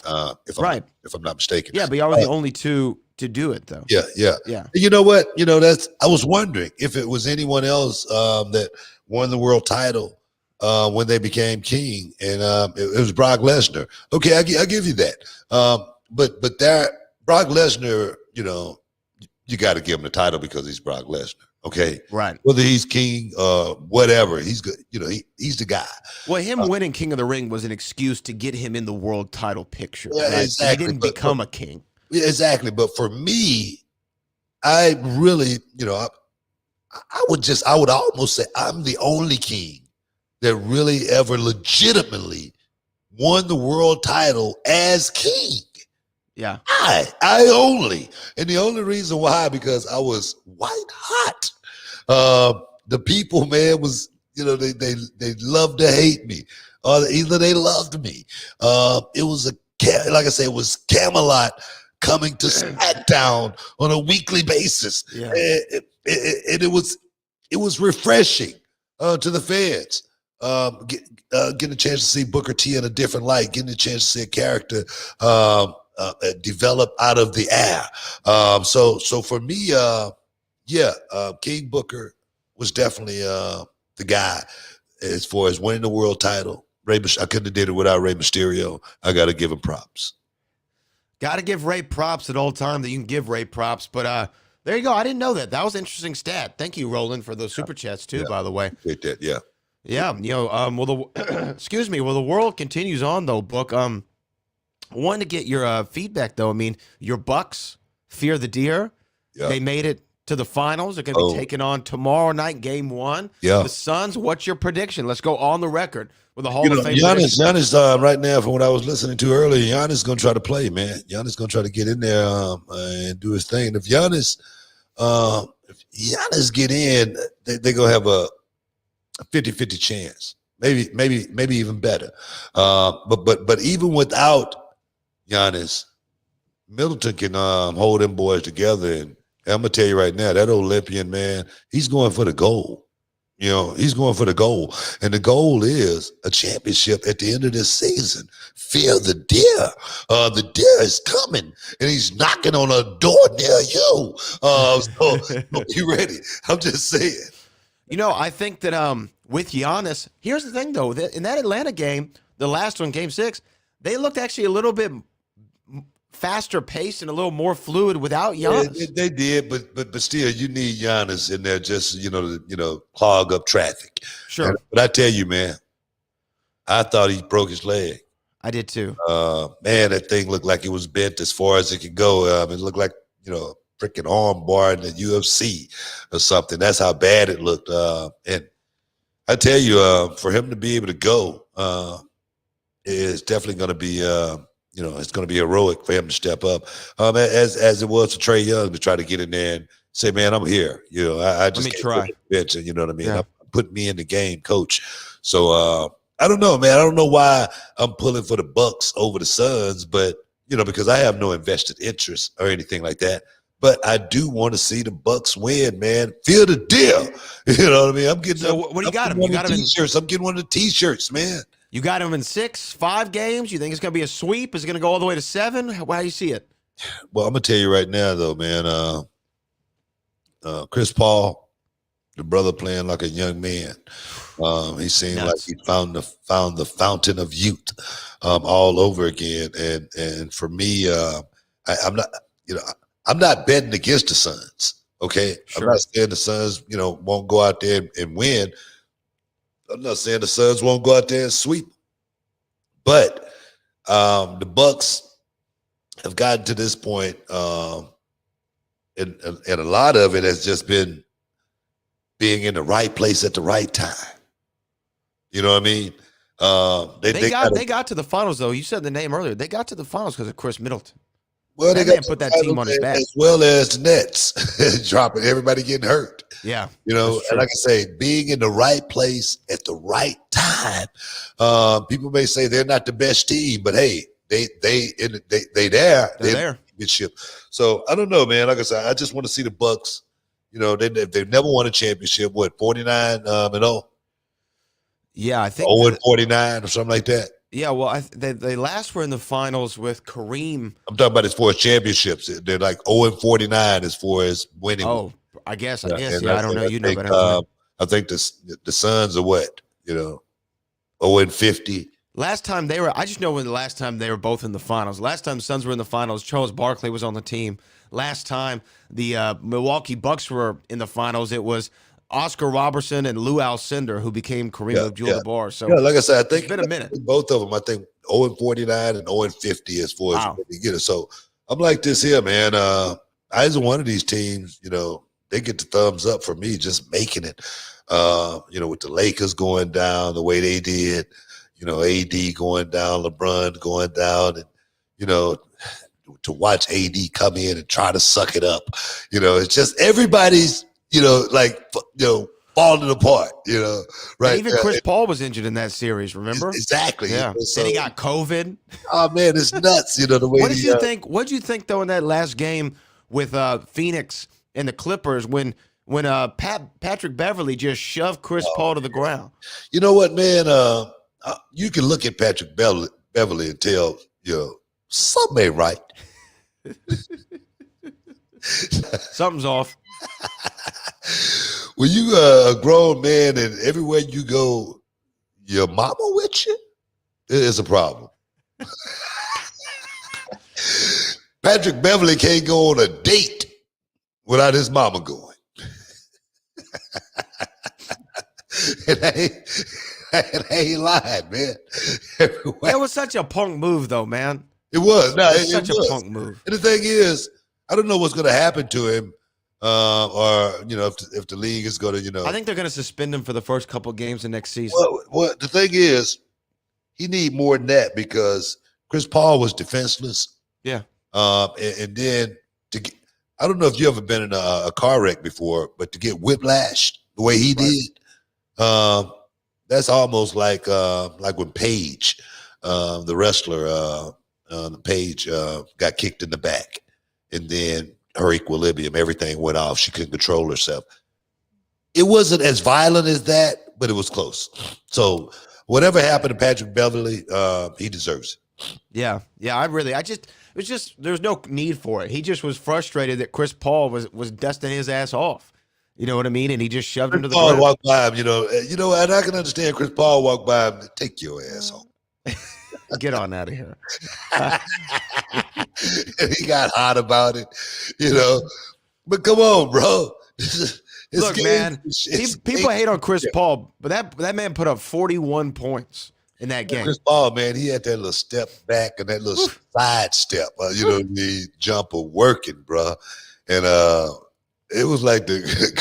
[SPEAKER 1] if I'm not mistaken.
[SPEAKER 2] Yeah, but y'all were the only 2 to do it, though.
[SPEAKER 1] Yeah. You know what? You know, I was wondering if it was anyone else that won the world title when they became king, and it was Brock Lesnar. Okay, I give you that. But that Brock Lesnar, you know, you got to give him the title because he's Brock Lesnar. Okay,
[SPEAKER 2] right.
[SPEAKER 1] Whether he's king, whatever, he's good. You know, he's the guy.
[SPEAKER 2] Well, him winning King of the Ring was an excuse to get him in the world title picture.
[SPEAKER 1] Yeah,
[SPEAKER 2] right?
[SPEAKER 1] exactly.
[SPEAKER 2] He didn't become a king.
[SPEAKER 1] Yeah, exactly. But for me, I really, you know, I would almost say I'm the only king that really ever legitimately won the world title as king.
[SPEAKER 2] Yeah.
[SPEAKER 1] I only. And the only reason why, because I was white hot. The people, man, was, you know, they loved to hate me. Either they loved me. It was like I said, it was Camelot coming to SmackDown on a weekly basis.
[SPEAKER 2] Yeah.
[SPEAKER 1] And it was refreshing to the fans. Getting a chance to see Booker T in a different light, getting a chance to see a character develop out of the air. So for me, King Booker was definitely the guy as far as winning the world title. I couldn't have did it without Rey Mysterio. I got to give him props.
[SPEAKER 2] Got to give Ray props at all time that you can give Ray props. But there you go. I didn't know that. That was an interesting stat. Thank you, Roland, for those super chats too. By the way,
[SPEAKER 1] Yeah.
[SPEAKER 2] Yeah, well, the excuse me. Well, the world continues on though. Book. I wanted to get your feedback though. I mean, your Bucks fear the deer.
[SPEAKER 1] Yeah.
[SPEAKER 2] They made it to the finals. They're going to be taking on tomorrow night, Game 1.
[SPEAKER 1] Yeah.
[SPEAKER 2] The Suns. What's your prediction? Let's go on the record with a Hall
[SPEAKER 1] You know,
[SPEAKER 2] of Fame.
[SPEAKER 1] Giannis, right now, from what I was listening to earlier, Giannis going to try to play, man. Giannis going to try to get in there and do his thing. If Giannis get in, they're going to have a 50-50 chance, maybe even better. But even without Giannis, Middleton can hold them boys together. And I'm gonna tell you right now, that Olympian man, he's going for the goal. You know, he's going for the goal, and the goal is a championship at the end of this season. Fear the deer. The deer is coming, and he's knocking on a door near you. So you ready? I'm just saying.
[SPEAKER 2] You know, I think that with Giannis, here's the thing though, in that Atlanta game, the last one, Game 6, they looked actually a little bit faster paced and a little more fluid without Giannis.
[SPEAKER 1] Yeah, they did, but still, you need Giannis in there just clog up traffic.
[SPEAKER 2] Sure.
[SPEAKER 1] But I tell you, man, I thought he broke his leg.
[SPEAKER 2] I did too.
[SPEAKER 1] Man, that thing looked like it was bent as far as it could go. It looked like freaking arm bar in the UFC or something. That's how bad it looked. And I tell you, for him to be able to go is definitely going to be, it's going to be heroic for him to step up. As it was for Trae Young to try to get in there and say, "Man, I'm here." I just
[SPEAKER 2] Let me try.
[SPEAKER 1] Bench, and you know what I mean.
[SPEAKER 2] Yeah.
[SPEAKER 1] Put me in the game, coach. So I don't know, man. I don't know why I'm pulling for the Bucks over the Suns, but because I have no invested interest or anything like that. But I do want to see the Bucks win, man. Feel the deal. You know what I mean? I'm getting.
[SPEAKER 2] So what do you got him? You got him in
[SPEAKER 1] T-shirts. I'm getting one of the T-shirts, man.
[SPEAKER 2] You got him in 6, 5 games. You think it's going to be a sweep? Is it going to go all the way to 7? How do you see it?
[SPEAKER 1] Well, I'm gonna tell you right now, though, man. Chris Paul, the brother, playing like a young man. He seemed like he found the fountain of youth all over again. And for me, I'm not. I'm not betting against the Suns. Okay,
[SPEAKER 2] Sure.
[SPEAKER 1] I'm not saying the Suns, won't go out there and win. I'm not saying the Suns won't go out there and sweep. But the Bucks have gotten to this point, and a lot of it has just been being in the right place at the right time. You know what I mean?
[SPEAKER 2] They got to the finals though. You said the name earlier. They got to the finals because of Chris Middleton.
[SPEAKER 1] Well,
[SPEAKER 2] That
[SPEAKER 1] they
[SPEAKER 2] man put that team on his back.
[SPEAKER 1] as well as the Nets dropping everybody getting hurt.
[SPEAKER 2] Yeah,
[SPEAKER 1] and like I say, being in the right place at the right time. People may say they're not the best team, but hey, they there.
[SPEAKER 2] They're there.
[SPEAKER 1] Championship. So I don't know, man. Like I said, I just want to see the Bucks. They've never won a championship. What, 49-0?
[SPEAKER 2] Yeah, I think
[SPEAKER 1] 0-49 or something like that.
[SPEAKER 2] Yeah, well, they last were in the finals with Kareem.
[SPEAKER 1] I'm talking about as far as championships. They're like 0-49 as far as winning.
[SPEAKER 2] Oh, I guess.
[SPEAKER 1] And
[SPEAKER 2] I don't know. You know better.
[SPEAKER 1] I think the Suns are what, 0-50.
[SPEAKER 2] Last time they were, I just know when the last time they were both in the finals. Last time the Suns were in the finals, Charles Barkley was on the team. Last time the Milwaukee Bucks were in the finals, it was Oscar Robertson and Lou Alcindor, who became Kareem Abdul-Jabbar. So
[SPEAKER 1] like I said, I think
[SPEAKER 2] it's been a minute.
[SPEAKER 1] Both of them, I think 0-49 and 0-50 as far as they get it. So I'm like this here, man. Either one of these teams, they get the thumbs up for me just making it. With the Lakers going down the way they did, AD going down, LeBron going down, and to watch AD come in and try to suck it up. It's just everybody's falling apart, right?
[SPEAKER 2] And even Chris Paul was injured in that series, remember?
[SPEAKER 1] Exactly.
[SPEAKER 2] Yeah. Then he got COVID.
[SPEAKER 1] Oh man, it's nuts, the way
[SPEAKER 2] What did you think? What did you think though in that last game with Phoenix and the Clippers when Patrick Beverly just shoved Chris Paul to the ground?
[SPEAKER 1] You know what, man? You can look at Patrick Beverly and tell, something ain't right.
[SPEAKER 2] Something's off.
[SPEAKER 1] when you a grown man and everywhere you go, your mama with you, it is a problem. Patrick Beverly can't go on a date without his mama going. And I ain't lying, man.
[SPEAKER 2] That was such a punk move, though, man.
[SPEAKER 1] It was. No, it
[SPEAKER 2] such
[SPEAKER 1] was.
[SPEAKER 2] a punk move.
[SPEAKER 1] And the thing is, I don't know what's going to happen to him, or if the league is going to,
[SPEAKER 2] I think they're going to suspend him for the first couple of games of next season.
[SPEAKER 1] Well, the thing is, he need more than that because Chris Paul was defenseless.
[SPEAKER 2] Yeah.
[SPEAKER 1] And then I don't know if you ever been in a car wreck before, but to get whiplashed the way he did, that's almost like when Paige, the wrestler, Paige got kicked in the back, and then her equilibrium, everything went off. She couldn't control herself. It wasn't as violent as that, but it was close. So whatever happened to Patrick Beverly, he deserves it.
[SPEAKER 2] Yeah. It was just there's no need for it. He just was frustrated that Chris Paul was dusting his ass off. You know what I mean? And he just shoved him to the
[SPEAKER 1] Paul
[SPEAKER 2] ground.
[SPEAKER 1] walked by him, and I can understand Chris Paul walked by him. Take your ass home.
[SPEAKER 2] Get on out of here.
[SPEAKER 1] And he got hot about it, But come on, bro.
[SPEAKER 2] Look, man, people hate on Chris Paul, but that man put up 41 points in that game.
[SPEAKER 1] Chris Paul, man, he had that little step back and that little side step, the jumper working, bro. And it was like the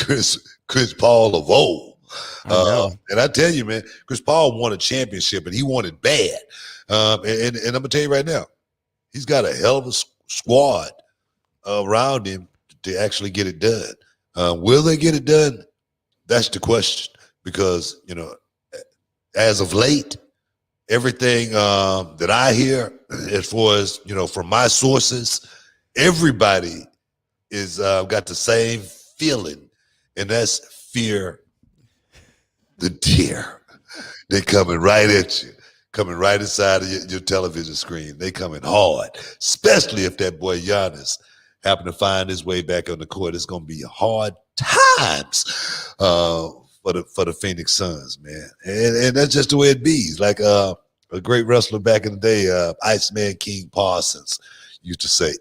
[SPEAKER 1] Chris Paul of old. And I tell you, man, Chris Paul won a championship and he won it bad. And I'm gonna tell you right now, he's got a hell of a squad around him to actually get it done. Will they get it done? That's the question. Because as of late, everything that I hear, as far as from my sources, everybody is got the same feeling, and that's fear. The deer, they coming right at you, coming right inside of your television screen. They coming hard, especially if that boy Giannis happen to find his way back on the court. It's gonna be hard times for the Phoenix Suns, man. And that's just the way it be. Like a great wrestler back in the day, Iceman King Parsons used to say,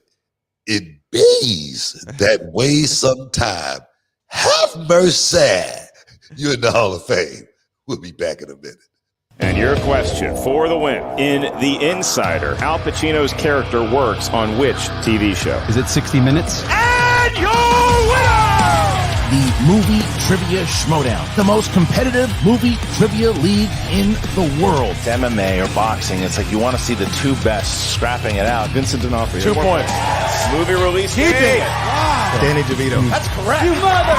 [SPEAKER 1] "It bees that way sometime. Have mercy." You're in the Hall of Fame. We'll be back in a minute.
[SPEAKER 10] And your question for the win. In The Insider, Al Pacino's character works on which TV show?
[SPEAKER 11] Is it 60 Minutes?
[SPEAKER 4] And your winner!
[SPEAKER 12] The Movie Trivia Schmodown, the most competitive movie trivia league in the world.
[SPEAKER 13] It's MMA or boxing. It's like you want to see the two best scrapping it out.
[SPEAKER 11] Vincent D'Onofrio.
[SPEAKER 10] 2 points. Movie release date.
[SPEAKER 11] Wow. Danny DeVito.
[SPEAKER 12] That's correct.
[SPEAKER 4] You mother!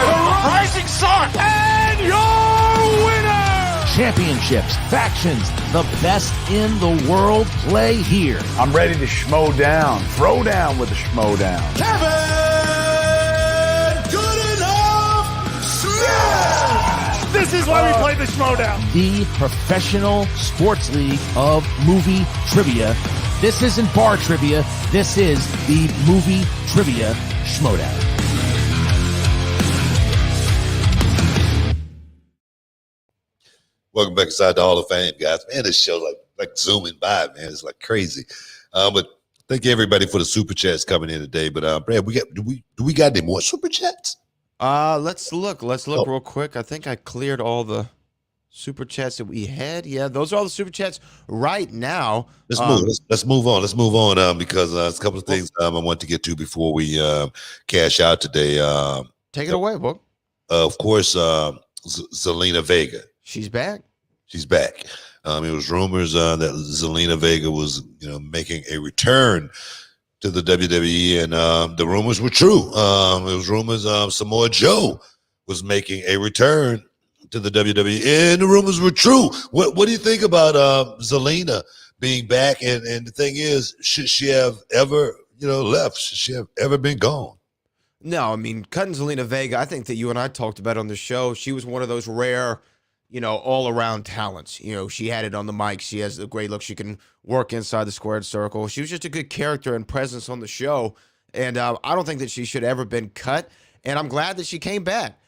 [SPEAKER 4] Rising sun! And your winner!
[SPEAKER 12] Championships, factions, the best in the world play here.
[SPEAKER 14] I'm ready to schmo down. Throw down with the schmo down.
[SPEAKER 4] This is why we play the Schmodown.
[SPEAKER 12] The professional sports league of movie trivia. This isn't bar trivia. This is the Movie Trivia Schmodown.
[SPEAKER 1] Welcome back inside the Hall of Fame, guys. Man, this show like zooming by, man. It's like crazy. But thank you everybody for the super chats coming in today. But Brad, do we got any more super chats?
[SPEAKER 2] Let's look real quick. I think I cleared all the super chats that we had. Yeah, those are all the super chats right now.
[SPEAKER 1] Let's move on. Let's move on because there's a couple of things I want to get to before we cash out today.
[SPEAKER 2] Take it away, book.
[SPEAKER 1] Of course, Zelina Vega.
[SPEAKER 2] She's back.
[SPEAKER 1] She's back. It was rumors that Zelina Vega was, making a return to the WWE, and the rumors were true. It was rumors Samoa Joe was making a return to the WWE, and the rumors were true. What do you think about Zelina being back? And the thing is, should she have ever, left? Should she have ever been gone?
[SPEAKER 2] No, I mean, cutting Zelina Vega, I think that you and I talked about on the show. She was one of those rare, all-around talents. She had it on the mic. She has the great look. She can work inside the squared circle. She was just a good character and presence on the show. And I don't think that she should have ever been cut. And I'm glad that she came back.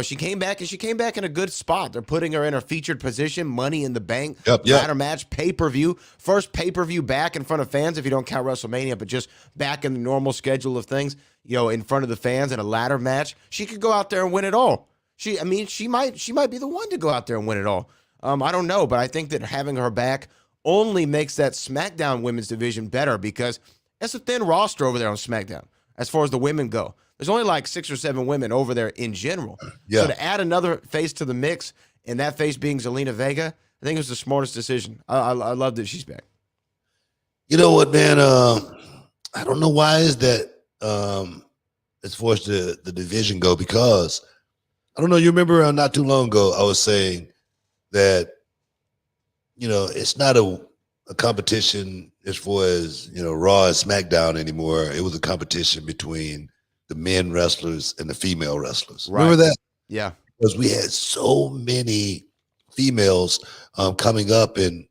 [SPEAKER 2] She came back, and she came back in a good spot. They're putting her in her featured position, Money in the Bank, ladder match, pay-per-view. First pay-per-view back in front of fans, if you don't count WrestleMania, but just back in the normal schedule of things, in front of the fans in a ladder match. She could go out there and win it all. She might be the one to go out there and win it all. I don't know, but I think that having her back only makes that SmackDown women's division better because it's a thin roster over there on SmackDown as far as the women go. There's only like 6 or 7 women over there in general.
[SPEAKER 1] Yeah.
[SPEAKER 2] So to add another face to the mix, and that face being Zelina Vega, I think it was the smartest decision. I love that she's back.
[SPEAKER 1] You know what, man? I don't know why is that as far as the division go, because I don't know. You remember not too long ago, I was saying that, it's not a competition as far as, Raw and SmackDown anymore. It was a competition between the men wrestlers and the female wrestlers.
[SPEAKER 2] Right.
[SPEAKER 1] Remember that?
[SPEAKER 2] Yeah.
[SPEAKER 1] Because we had so many females coming up and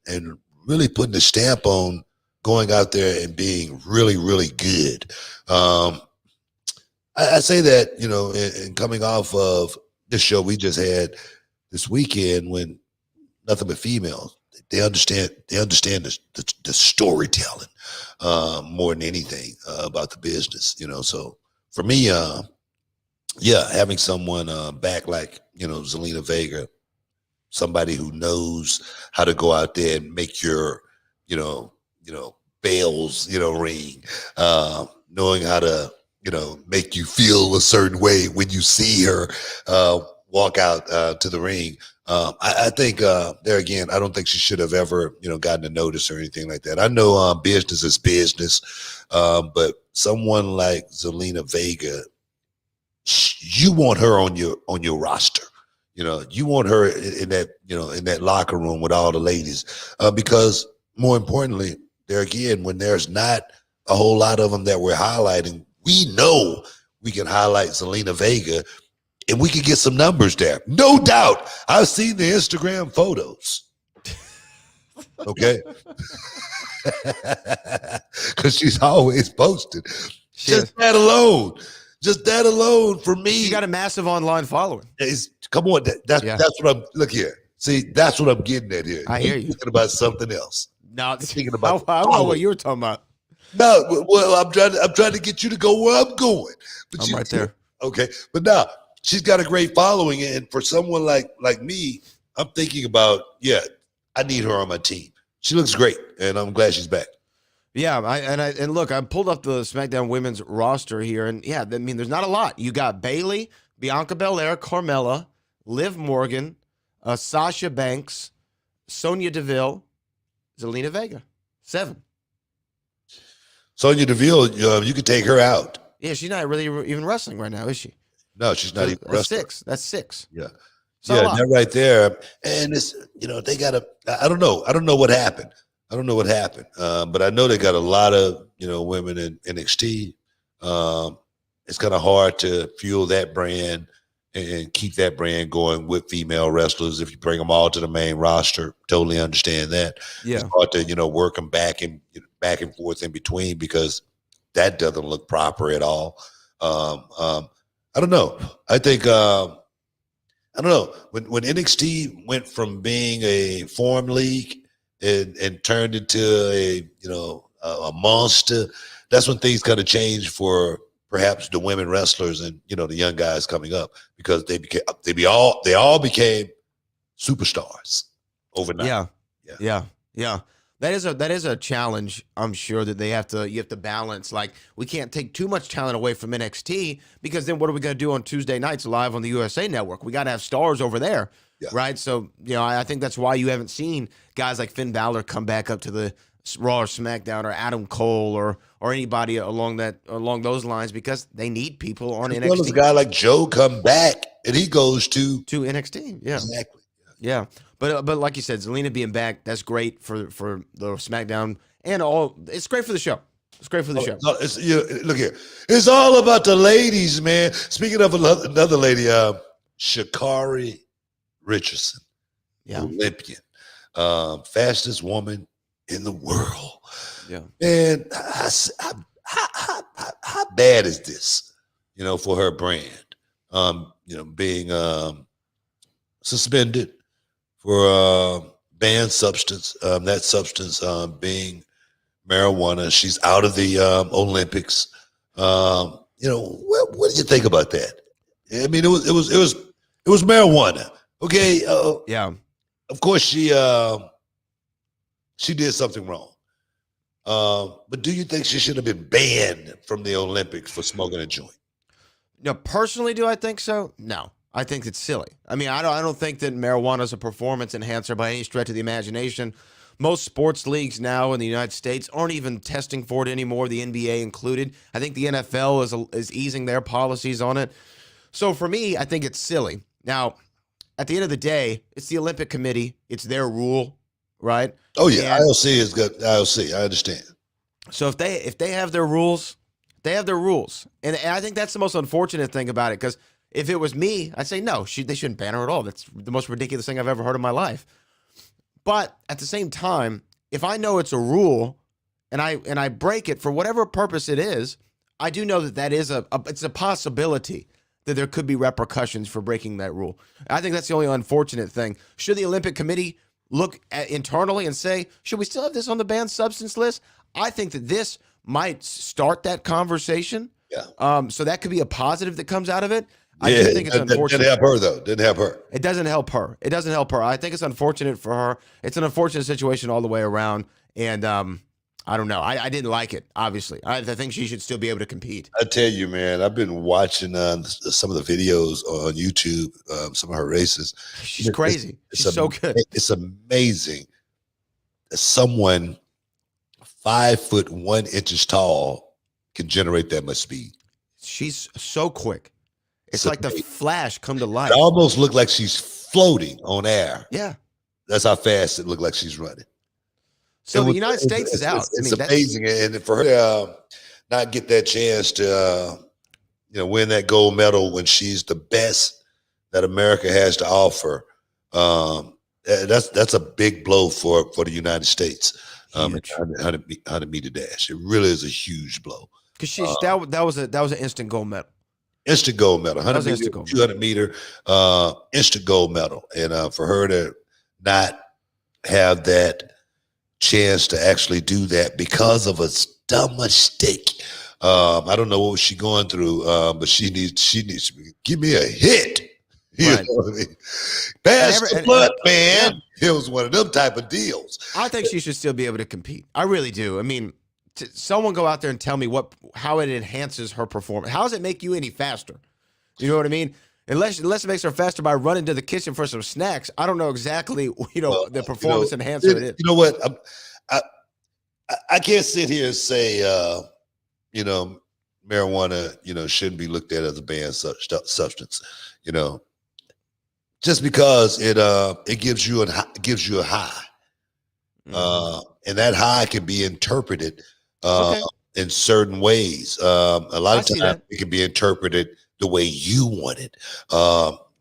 [SPEAKER 1] really putting a stamp on going out there and being really, really good. I say that, and coming off of this show we just had this weekend when nothing but females, they understand the storytelling more than anything about the business, So for me, having someone back like, Zelina Vega, somebody who knows how to go out there and make your, bells, ring, knowing how to, make you feel a certain way when you see her walk out to the ring. I think there again, I don't think she should have ever, gotten a notice or anything like that. I know business is business, but someone like Zelina Vega, you want her on your roster. You want her in that, in that locker room with all the ladies, because more importantly, there again, when there's not a whole lot of them that we're highlighting, we know we can highlight Zelina Vega and we can get some numbers there. No doubt. I've seen the Instagram photos. Okay. Because she's always posted. Just that alone for me.
[SPEAKER 2] You got a massive online following.
[SPEAKER 1] Come on. That's what I'm, look here. See, that's what I'm getting at here.
[SPEAKER 2] I hear you.
[SPEAKER 1] Thinking about something else.
[SPEAKER 2] No,
[SPEAKER 1] thinking about
[SPEAKER 2] I don't know what you were talking about.
[SPEAKER 1] No, well, I'm trying to get you to go where I'm going. But
[SPEAKER 2] I'm right there.
[SPEAKER 1] Okay. But now she's got a great following. And for someone like me, I'm thinking about, I need her on my team. She looks great. And I'm glad she's back.
[SPEAKER 2] Yeah, and look, I pulled up the SmackDown women's roster here, and there's not a lot. You got Bayley, Bianca Belair, Carmella, Liv Morgan, Sasha Banks, Sonya Deville, Zelina Vega. 7.
[SPEAKER 1] Sonya Deville, you could take her out.
[SPEAKER 2] Yeah, she's not really even wrestling right now, is she?
[SPEAKER 1] No, she's not even wrestling.
[SPEAKER 2] 6. That's 6.
[SPEAKER 1] Yeah. That right there. And it's, they got I don't know what happened. But I know they got a lot of, women in NXT. It's kind of hard to fuel that brand and keep that brand going with female wrestlers. If you bring them all to the main roster, totally understand that.
[SPEAKER 2] Yeah.
[SPEAKER 1] It's hard to, work them back and forth in between because that doesn't look proper at all. I don't know. I think, I don't know. When NXT went from being a farm league and turned into a monster, that's when things kind of changed for perhaps the women wrestlers and the young guys coming up, because they all became superstars overnight.
[SPEAKER 2] Yeah. That is a challenge. I'm sure that you have to balance. Like, we can't take too much talent away from NXT, because then what are we going to do on Tuesday nights live on the USA Network? We got to have stars over there, right? So I think that's why you haven't seen guys like Finn Balor come back up to the Raw or SmackDown, or Adam Cole or anybody along those lines, because they need people on NXT.
[SPEAKER 1] Well, a guy like Joe come back and he goes to
[SPEAKER 2] NXT. Yeah,
[SPEAKER 1] exactly.
[SPEAKER 2] Yeah, but like you said, Zelina being back, that's great for the SmackDown and all. It's great for the show. It's great for the show.
[SPEAKER 1] No, look here, it's all about the ladies, man. Speaking of another lady, Sha'Carri Richardson, Olympian, fastest woman in the world.
[SPEAKER 2] Yeah,
[SPEAKER 1] man, how bad is this? For her brand. being suspended for banned substance. That substance being marijuana. She's out of the Olympics. What do you think about that? I mean, it was marijuana. Okay.
[SPEAKER 2] Yeah.
[SPEAKER 1] Of course, she did something wrong. But do you think she should have been banned from the Olympics for smoking a joint?
[SPEAKER 2] No, personally, do I think so? No, I think it's silly. I mean, I don't think that marijuana is a performance enhancer by any stretch of the imagination. Most sports leagues now in the United States aren't even testing for it anymore, the NBA included. I think the NFL is easing their policies on it. So for me, I think it's silly. Now, at the end of the day, it's the Olympic Committee. It's their rule, right?
[SPEAKER 1] Oh yeah, IOC is good. IOC, I understand.
[SPEAKER 2] So if they have their rules, they have their rules, and I think that's the most unfortunate thing about it. Because if it was me, I'd say no, they shouldn't ban her at all. That's the most ridiculous thing I've ever heard in my life. But at the same time, if I know it's a rule, and I break it for whatever purpose it is, I do know that is it's a possibility that there could be repercussions for breaking that rule. I think that's the only unfortunate thing. Should the Olympic Committee look at internally and say, should we still have this on the banned substance list? I think that this might start that conversation.
[SPEAKER 1] Yeah.
[SPEAKER 2] So that could be a positive that comes out of it.
[SPEAKER 1] Yeah,
[SPEAKER 2] I do think it's unfortunate.
[SPEAKER 1] Didn't help her though. Didn't help her.
[SPEAKER 2] It doesn't help her. It doesn't help her. I think it's unfortunate for her. It's an unfortunate situation all the way around. And I don't know. I didn't like it, obviously. I think she should still be able to compete.
[SPEAKER 1] I tell you, man, I've been watching some of the videos on YouTube, some of her races.
[SPEAKER 2] She's crazy. She's so good.
[SPEAKER 1] It's amazing that someone 5'1" tall can generate that much speed.
[SPEAKER 2] She's so quick. It's like the Flash come to life.
[SPEAKER 1] It almost looked like she's floating on air.
[SPEAKER 2] Yeah.
[SPEAKER 1] That's how fast it looked like she's running.
[SPEAKER 2] So the United States is out.
[SPEAKER 1] It's amazing. And for her to not get that chance to win that gold medal when she's the best that America has to offer, that's a big blow for the United States. 100 meter dash. It really is a huge blow.
[SPEAKER 2] Because that was an instant gold medal.
[SPEAKER 1] Instant gold medal. 100 meter, 200 meter, instant gold medal. And for her to not have that chance to actually do that because of a dumb mistake. I don't know what was she going through, but she needs to give me a hit. You know what I mean? Pass the blood, man. It was one of them type of deals.
[SPEAKER 2] I think she should still be able to compete. I really do. I mean, someone go out there and tell me how it enhances her performance. How does it make you any faster? You know what I mean? Unless it makes her faster by running to the kitchen for some snacks, I don't know exactly the performance enhancer it is.
[SPEAKER 1] You know what? I can't sit here and say marijuana shouldn't be looked at as a banned substance. Just because it gives you a high, and that high can be interpreted in certain ways. A lot of times it can be interpreted the way you want it.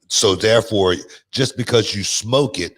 [SPEAKER 1] So therefore, just because you smoke it,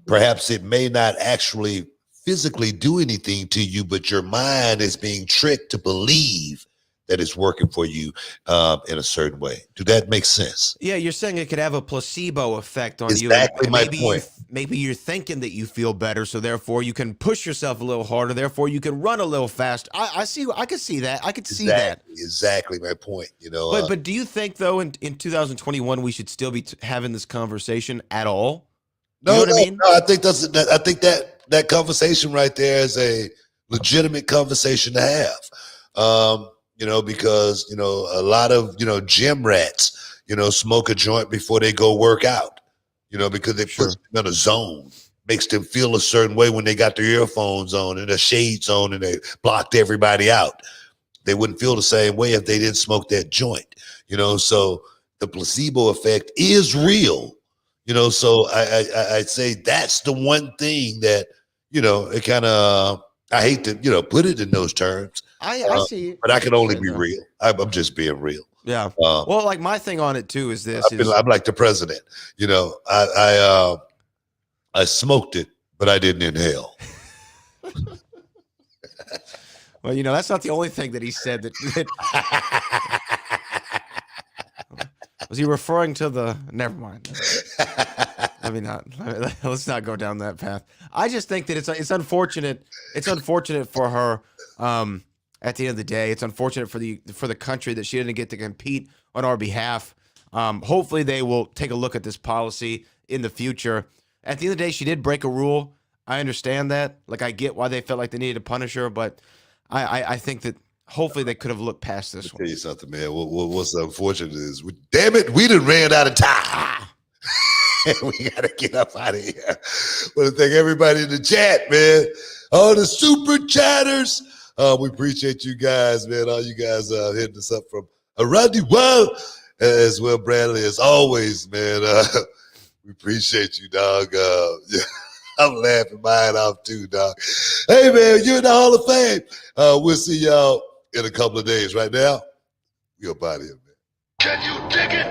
[SPEAKER 1] perhaps it may not actually physically do anything to you, but your mind is being tricked to believe that it's working for you in a certain way. Do that make sense?
[SPEAKER 2] Yeah, you're saying it could have a placebo effect on you.
[SPEAKER 1] Exactly my point.
[SPEAKER 2] Maybe you're thinking that you feel better, so therefore you can push yourself a little harder. Therefore, you can run a little faster. I see. I could see that. I could see that.
[SPEAKER 1] Exactly my point.
[SPEAKER 2] But do you think though in 2021 we should still be having this conversation at all?
[SPEAKER 1] No,
[SPEAKER 2] you know what I mean?
[SPEAKER 1] No. I think that conversation right there is a legitimate conversation to have. Because a lot of gym rats smoke a joint before they go work out. Because they put them in a zone, makes them feel a certain way when they got their earphones on and their shades on and they blocked everybody out. They wouldn't feel the same way if they didn't smoke that joint. So the placebo effect is real. So I'd say that's the one thing that it kind of. I hate to, put it in those terms.
[SPEAKER 2] I see.
[SPEAKER 1] But I can only be real. I'm just being real.
[SPEAKER 2] Yeah. Well, like my thing on it too is this.
[SPEAKER 1] I'm like the president. I smoked it, but I didn't inhale.
[SPEAKER 2] Well, that's not the only thing that he said that Was he referring to the? Never mind. Let me not. Let's not go down that path. I just think that it's unfortunate. It's unfortunate for her. At the end of the day, it's unfortunate for the country that she didn't get to compete on our behalf. Hopefully, they will take a look at this policy in the future. At the end of the day, she did break a rule. I understand that. Like, I get why they felt like they needed to punish her, but I think that hopefully they could have looked past this one.
[SPEAKER 1] Tell you something, man. What's unfortunate is, damn it, we done ran out of time. We got to get up out of here. I want to thank everybody in the chat, man. All the super chatters. We appreciate you guys, man. All you guys hitting us up from around the world. As well, Bradley, as always, man. We appreciate you, dog. Yeah. I'm laughing mine off too, dog. Hey, man, you're in the Hall of Fame. We'll see y'all in a couple of days. Right now, we up out of here, man.
[SPEAKER 4] Can you dig it?